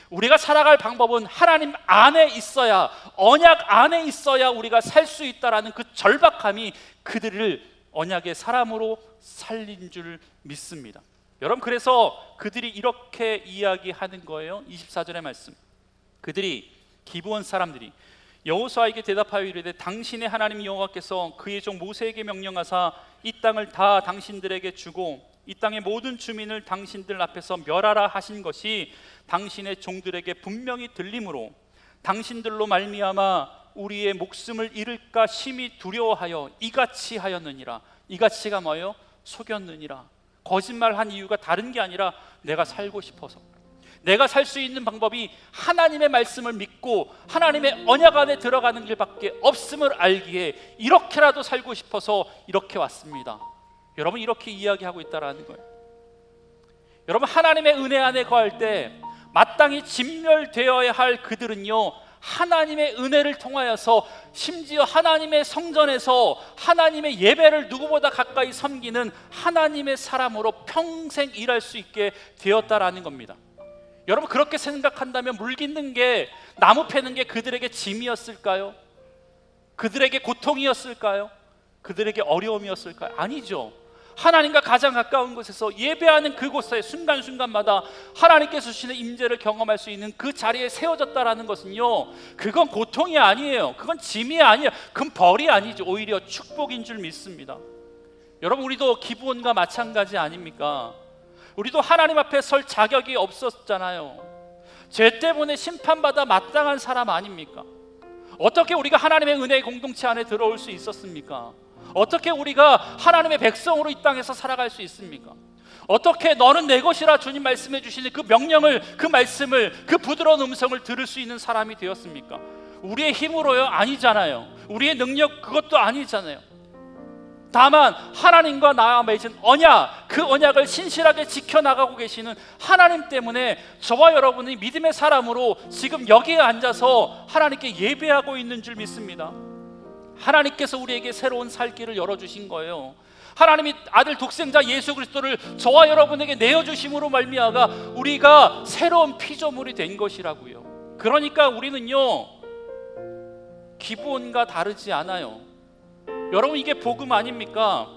우리가 살아갈 방법은 하나님 안에 있어야, 언약 안에 있어야 우리가 살 수 있다라는 그 절박함이 그들을 언약의 사람으로 살린 줄 믿습니다. 여러분, 그래서 그들이 이렇게 이야기하는 거예요. 24절의 말씀. 그들이, 기브온 사람들이 여호수아에게 대답하여 이르되 당신의 하나님 여호와께서 그의 종 모세에게 명령하사 이 땅을 다 당신들에게 주고 이 땅의 모든 주민을 당신들 앞에서 멸하라 하신 것이 당신의 종들에게 분명히 들림으로 당신들로 말미암아 우리의 목숨을 잃을까 심히 두려워하여 이같이 하였느니라. 이같이가 뭐예요? 속였느니라. 거짓말한 이유가 다른 게 아니라 내가 살고 싶어서, 내가 살 수 있는 방법이 하나님의 말씀을 믿고 하나님의 언약 안에 들어가는 길밖에 없음을 알기에 이렇게라도 살고 싶어서 이렇게 왔습니다. 여러분, 이렇게 이야기하고 있다라는 거예요. 여러분, 하나님의 은혜 안에 거할 때 마땅히 진멸되어야 할 그들은요, 하나님의 은혜를 통하여서 심지어 하나님의 성전에서 하나님의 예배를 누구보다 가까이 섬기는 하나님의 사람으로 평생 일할 수 있게 되었다라는 겁니다. 여러분, 그렇게 생각한다면 물 깃는 게, 나무 패는 게 그들에게 짐이었을까요? 그들에게 고통이었을까요? 그들에게 어려움이었을까요? 아니죠. 하나님과 가장 가까운 곳에서 예배하는 그곳에 순간순간마다 하나님께서 주시는 임재를 경험할 수 있는 그 자리에 세워졌다라는 것은요, 그건 고통이 아니에요. 그건 짐이 아니에요. 그건 벌이 아니죠. 오히려 축복인 줄 믿습니다. 여러분, 우리도 기브온과 마찬가지 아닙니까? 우리도 하나님 앞에 설 자격이 없었잖아요. 죄 때문에 심판받아 마땅한 사람 아닙니까? 어떻게 우리가 하나님의 은혜의 공동체 안에 들어올 수 있었습니까? 어떻게 우리가 하나님의 백성으로 이 땅에서 살아갈 수 있습니까? 어떻게 너는 내 것이라 주님 말씀해 주시는 그 명령을, 그 말씀을, 그 부드러운 음성을 들을 수 있는 사람이 되었습니까? 우리의 힘으로요? 아니잖아요. 우리의 능력, 그것도 아니잖아요. 다만 하나님과 나와 맺은 언약, 그 언약을 신실하게 지켜나가고 계시는 하나님 때문에 저와 여러분이 믿음의 사람으로 지금 여기에 앉아서 하나님께 예배하고 있는 줄 믿습니다. 하나님께서 우리에게 새로운 살 길을 열어주신 거예요. 하나님이 아들 독생자 예수 그리스도를 저와 여러분에게 내어주심으로 말미암아 우리가 새로운 피조물이 된 것이라고요. 그러니까 우리는요, 기브온과 다르지 않아요. 여러분, 이게 복음 아닙니까?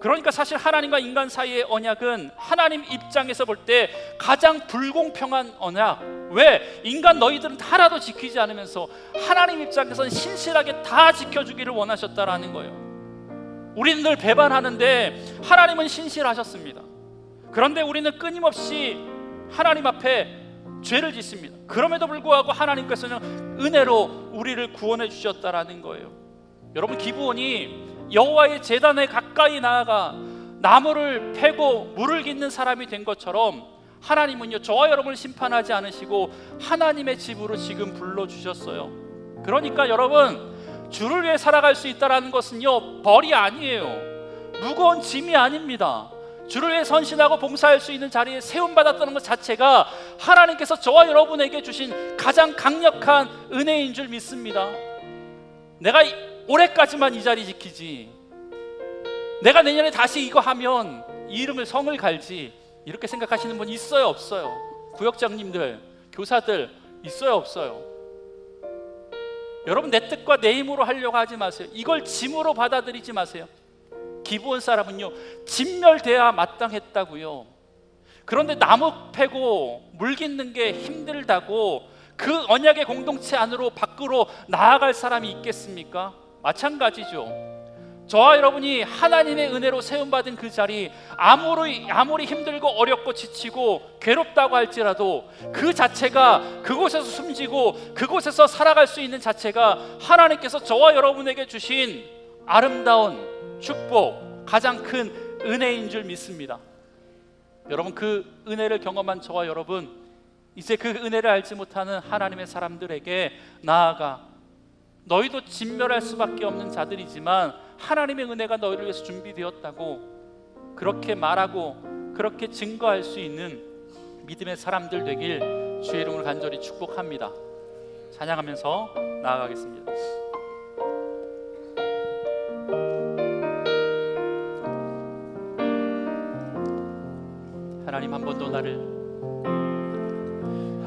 그러니까 사실 하나님과 인간 사이의 언약은 하나님 입장에서 볼 때 가장 불공평한 언약. 왜? 인간 너희들은 하나도 지키지 않으면서 하나님 입장에서는 신실하게 다 지켜주기를 원하셨다라는 거예요. 우리는 늘 배반하는데 하나님은 신실하셨습니다. 그런데 우리는 끊임없이 하나님 앞에 죄를 짓습니다. 그럼에도 불구하고 하나님께서는 은혜로 우리를 구원해 주셨다라는 거예요. 여러분, 기브온이 여호와의 제단에 가까이 나아가 나무를 패고 물을 깃는 사람이 된 것처럼 하나님은요, 저와 여러분을 심판하지 않으시고 하나님의 집으로 지금 불러주셨어요. 그러니까 여러분, 주를 위해 살아갈 수 있다는 것은요, 벌이 아니에요. 무거운 짐이 아닙니다. 주를 위해 선신하고 봉사할 수 있는 자리에 세움받았다는 것 자체가 하나님께서 저와 여러분에게 주신 가장 강력한 은혜인 줄 믿습니다. 내가 올해까지만 이 자리 지키지, 내가 내년에 다시 이거 하면 이 이름을 성을 갈지, 이렇게 생각하시는 분 있어요, 없어요? 구역장님들, 교사들 있어요, 없어요? 여러분, 내 뜻과 내 힘으로 하려고 하지 마세요. 이걸 짐으로 받아들이지 마세요. 기브온 사람은요, 진멸돼야 마땅했다고요. 그런데 나무 패고 물 깃는 게 힘들다고 그 언약의 공동체 안으로 밖으로 나아갈 사람이 있겠습니까? 마찬가지죠. 저와 여러분이 하나님의 은혜로 세움받은 그 자리, 아무리 힘들고 어렵고 지치고 괴롭다고 할지라도 그 자체가, 그곳에서 숨지고 그곳에서 살아갈 수 있는 자체가 하나님께서 저와 여러분에게 주신 아름다운 축복, 가장 큰 은혜인 줄 믿습니다. 여러분, 그 은혜를 경험한 저와 여러분, 이제 그 은혜를 알지 못하는 하나님의 사람들에게 나아가 너희도 진멸할 수밖에 없는 자들이지만 하나님의 은혜가 너희를 위해서 준비되었다고 그렇게 말하고 그렇게 증거할 수 있는 믿음의 사람들 되길 주의 이름으로 간절히 축복합니다. 찬양하면서 나아가겠습니다. 하나님, 한 번 더 나를,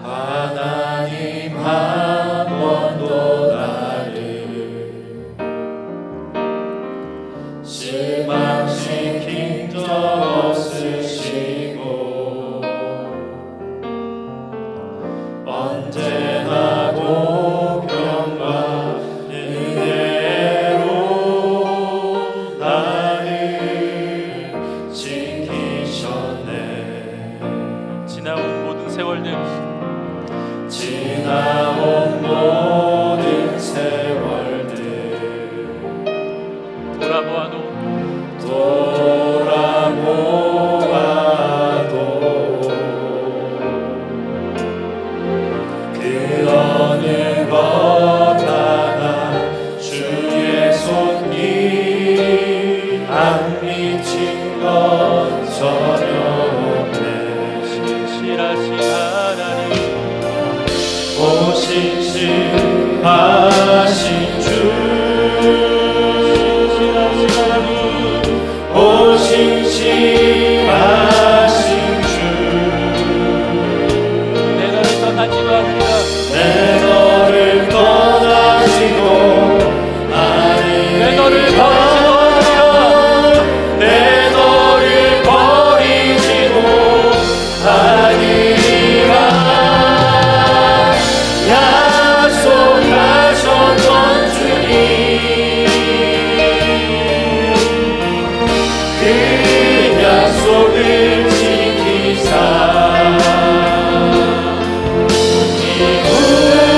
하나님 한 번 더 나를 실망시킨 적 없으시고 언제나 공평과 은혜로 나를 지키셨네. 지나온 모든 세월들, 지나온 모든 세월들 돌아보아도 그 어느 것 하나 주의 손길 안 미친 것 전혀 없네. 신실하신 하나님, 오 신실하신 주, 오 신실하신 주, 내 너를 떠나지도 않으리라. 내 너를 떠나지도 내 너를 버리지도 않으리라. 내 너를 버리지도 아니라 약속하셨던 주님, 그 약속을 지키사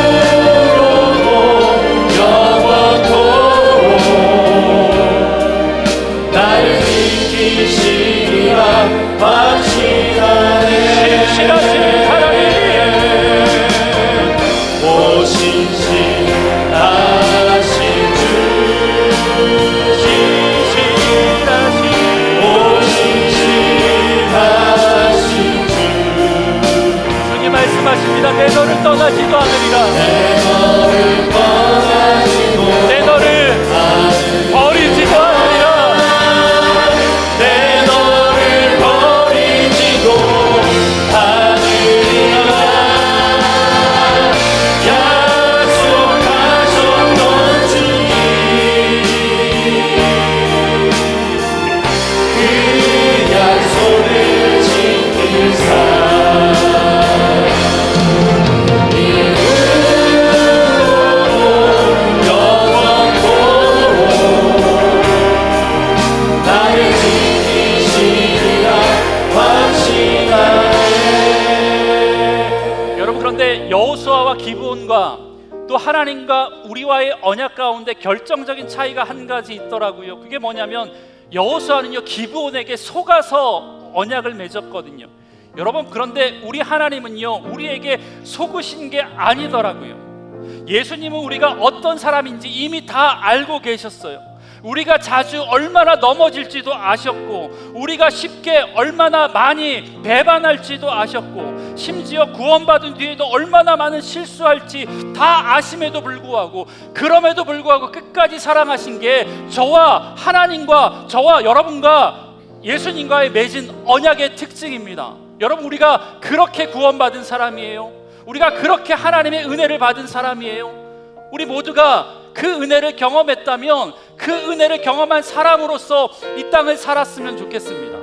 이후로도 영원토록 나를 지키시리라 확신하네. 신실하신 하나님, 오 신실하신 주, 신실하신, 오 신실하신 주, 주님 말씀하십니다. 내 너를 떠나지도 않으리라. 내 너를 떠나지도 내 너를 버리지도 않으리라. 그런데 여호수아와 기브온과 또 하나님과 우리와의 언약 가운데 결정적인 차이가 한 가지 있더라고요. 그게 뭐냐면 여호수아는요 기브온에게 속아서 언약을 맺었거든요. 여러분, 그런데 우리 하나님은요 우리에게 속으신 게 아니더라고요. 예수님은 우리가 어떤 사람인지 이미 다 알고 계셨어요. 우리가 자주 얼마나 넘어질지도 아셨고, 우리가 쉽게 얼마나 많이 배반할지도 아셨고, 심지어 구원받은 뒤에도 얼마나 많은 실수할지 다 아심에도 불구하고, 그럼에도 불구하고 끝까지 사랑하신 게 저와 하나님과 저와 여러분과 예수님과의 맺은 언약의 특징입니다. 여러분, 우리가 그렇게 구원받은 사람이에요. 우리가 그렇게 하나님의 은혜를 받은 사람이에요. 우리 모두가 그 은혜를 경험했다면 그 은혜를 경험한 사람으로서 이 땅을 살았으면 좋겠습니다.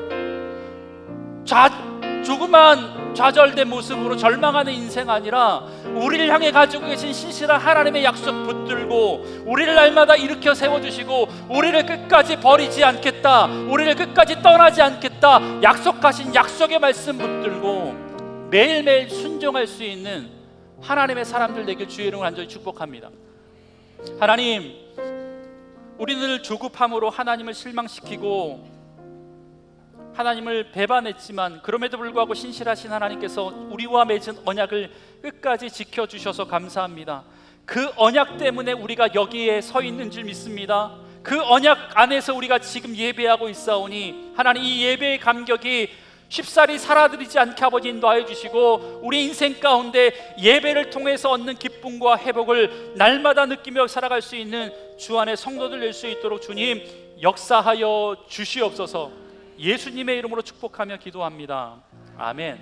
조그만 좌절된 모습으로 절망하는 인생 아니라 우리를 향해 가지고 계신 신실한 하나님의 약속 붙들고, 우리를 날마다 일으켜 세워주시고 우리를 끝까지 버리지 않겠다, 우리를 끝까지 떠나지 않겠다 약속하신 약속의 말씀 붙들고 매일매일 순종할 수 있는 하나님의 사람들 되길 주의 이름으로 간절히 축복합니다. 하나님, 우리는 조급함으로 하나님을 실망시키고 하나님을 배반했지만 그럼에도 불구하고 신실하신 하나님께서 우리와 맺은 언약을 끝까지 지켜주셔서 감사합니다. 그 언약 때문에 우리가 여기에 서 있는 줄 믿습니다. 그 언약 안에서 우리가 지금 예배하고 있사오니 하나님, 이 예배의 감격이 쉽사리 사라지지 않게 아버지 인도하여 주시고, 우리 인생 가운데 예배를 통해서 얻는 기쁨과 회복을 날마다 느끼며 살아갈 수 있는 주 안의 성도들 될 수 있도록 주님 역사하여 주시옵소서. 예수님의 이름으로 축복하며 기도합니다. 아멘.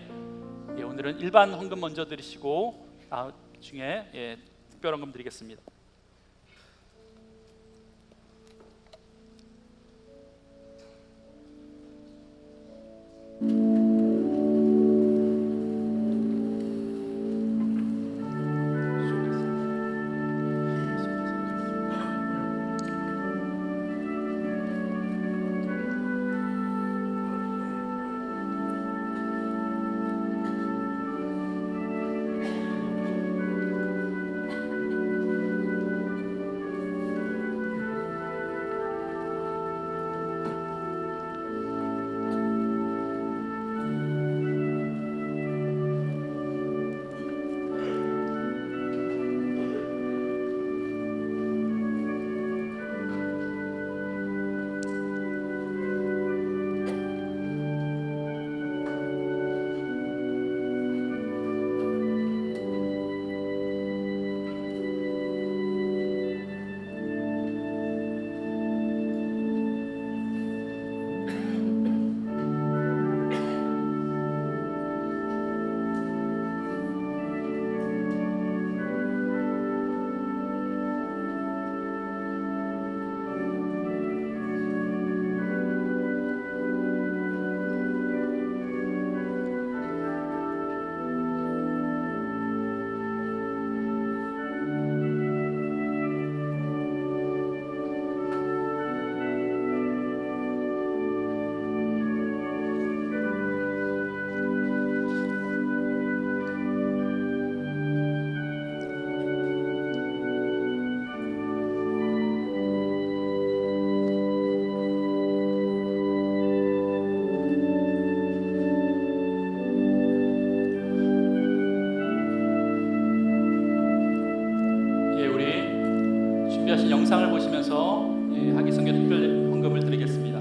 오늘은 일반 헌금 먼저 드리시고 나중에 특별 헌금 드리겠습니다. 준비하신 영상을 보시면서 하기성교 특별 헌금을 드리겠습니다.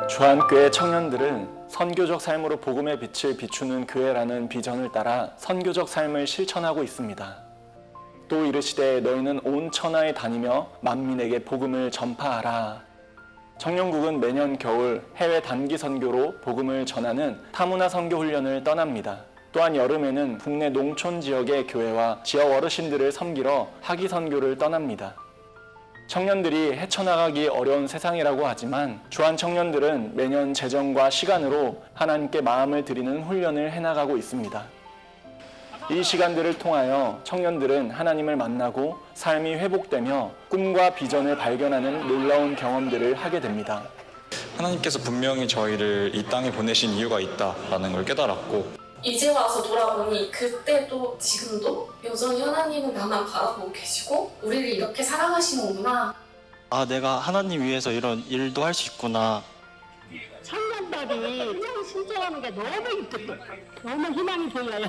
주한교회 청년들은 선교적 삶으로 복음의 빛을 비추는 교회라는 비전을 따라 선교적 삶을 실천하고 있습니다. 또 이르시되 너희는 온 천하에 다니며 만민에게 복음을 전파하라. 청년국은 매년 겨울 해외 단기 선교로 복음을 전하는 타문화 선교 훈련을 떠납니다. 또한 여름에는 국내 농촌 지역의 교회와 지역 어르신들을 섬기러 하기 선교를 떠납니다. 청년들이 헤쳐나가기 어려운 세상이라고 하지만 주한 청년들은 매년 재정과 시간으로 하나님께 마음을 드리는 훈련을 해나가고 있습니다. 이 시간들을 통하여 청년들은 하나님을 만나고 삶이 회복되며 꿈과 비전을 발견하는 놀라운 경험들을 하게 됩니다. 하나님께서 분명히 저희를 이 땅에 보내신 이유가 있다라는 걸 깨달았고, 이제 와서 돌아보니 그때도 지금도 여전히 하나님은 나만 바라보고 계시고 우리를 이렇게 사랑하시는구나. 아, 내가 하나님 위해서 이런 일도 할 수 있구나. 청년들이 신청하는 게 너무 이쁘고 너무 희망이 보여요.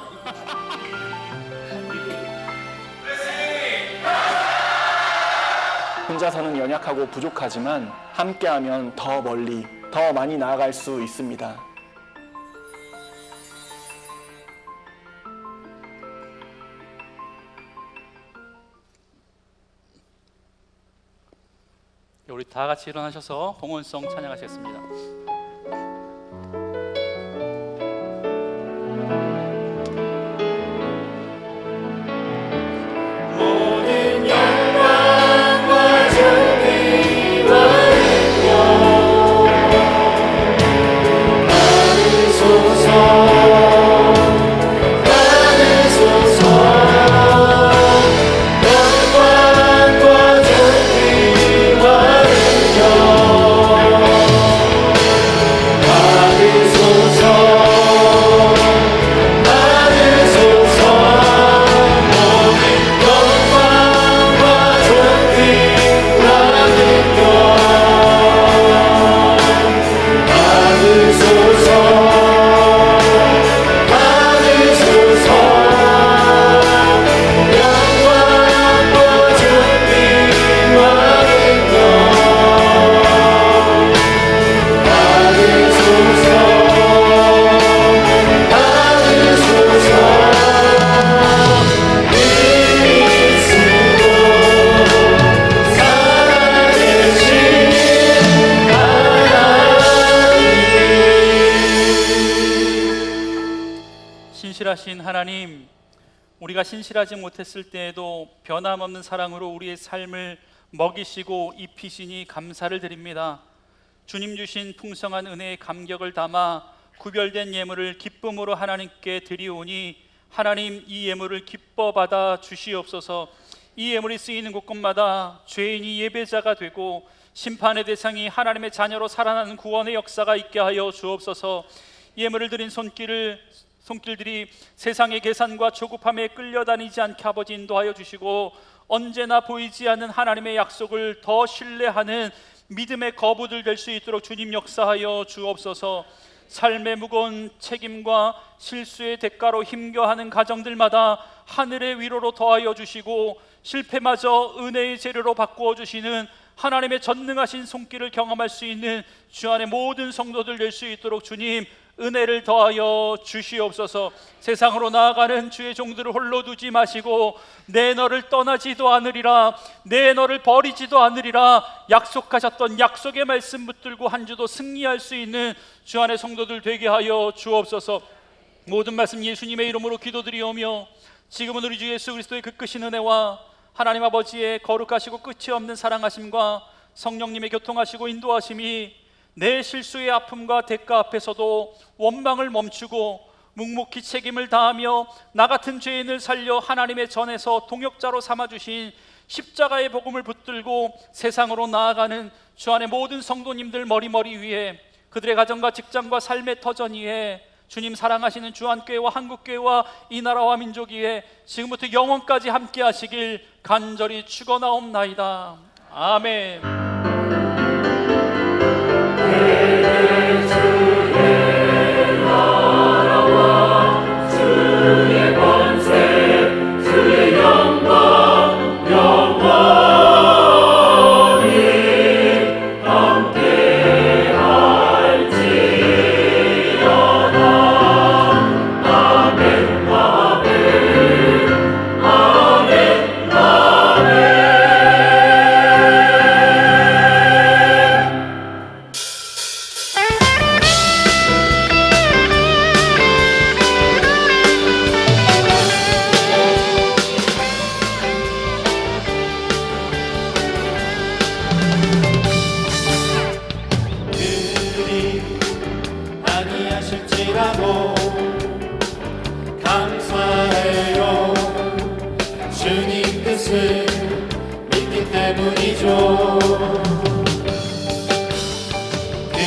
혼자서는 연약하고 부족하지만 함께하면 더 멀리, 더 많이 나아갈 수 있습니다. 우리 다 같이 일어나셔서 봉헌송 찬양하시겠습니다. 신실하신 하나님, 우리가 신실하지 못했을 때에도 변함없는 사랑으로 우리의 삶을 먹이시고 입히시니 감사를 드립니다. 주님 주신 풍성한 은혜의 감격을 담아 구별된 예물을 기쁨으로 하나님께 드리오니 하나님, 이 예물을 기뻐 받아 주시옵소서. 이 예물이 쓰이는 곳곳마다 죄인이 예배자가 되고 심판의 대상이 하나님의 자녀로 살아나는 구원의 역사가 있게 하여 주옵소서. 예물을 드린 손길들이 세상의 계산과 조급함에 끌려다니지 않게 아버지 인도하여 주시고, 언제나 보이지 않는 하나님의 약속을 더 신뢰하는 믿음의 거부들 될 수 있도록 주님 역사하여 주옵소서. 삶의 무거운 책임과 실수의 대가로 힘겨워하는 가정들마다 하늘의 위로로 더하여 주시고, 실패마저 은혜의 재료로 바꾸어 주시는 하나님의 전능하신 손길을 경험할 수 있는 주 안의 모든 성도들 될 수 있도록 주님 은혜를 더하여 주시옵소서. 세상으로 나아가는 주의 종들을 홀로 두지 마시고 내 너를 떠나지도 않으리라, 내 너를 버리지도 않으리라 약속하셨던 약속의 말씀 붙들고 한 주도 승리할 수 있는 주 안의 성도들 되게 하여 주옵소서. 모든 말씀 예수님의 이름으로 기도드리오며, 지금은 우리 주 예수 그리스도의 그 크신 은혜와 하나님 아버지의 거룩하시고 끝이 없는 사랑하심과 성령님의 교통하시고 인도하심이 내 실수의 아픔과 대가 앞에서도 원망을 멈추고 묵묵히 책임을 다하며 나 같은 죄인을 살려 하나님의 전에서 동역자로 삼아주신 십자가의 복음을 붙들고 세상으로 나아가는 주 안의 모든 성도님들 머리머리 위에, 그들의 가정과 직장과 삶의 터전 위에 주님 사랑하시는 주한교회와 한국교회와 이 나라와 민족 위에 지금부터 영원까지 함께 하시길 간절히 축원하옵나이다. 아멘. 그들이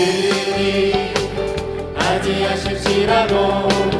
그들이 아지하실지라도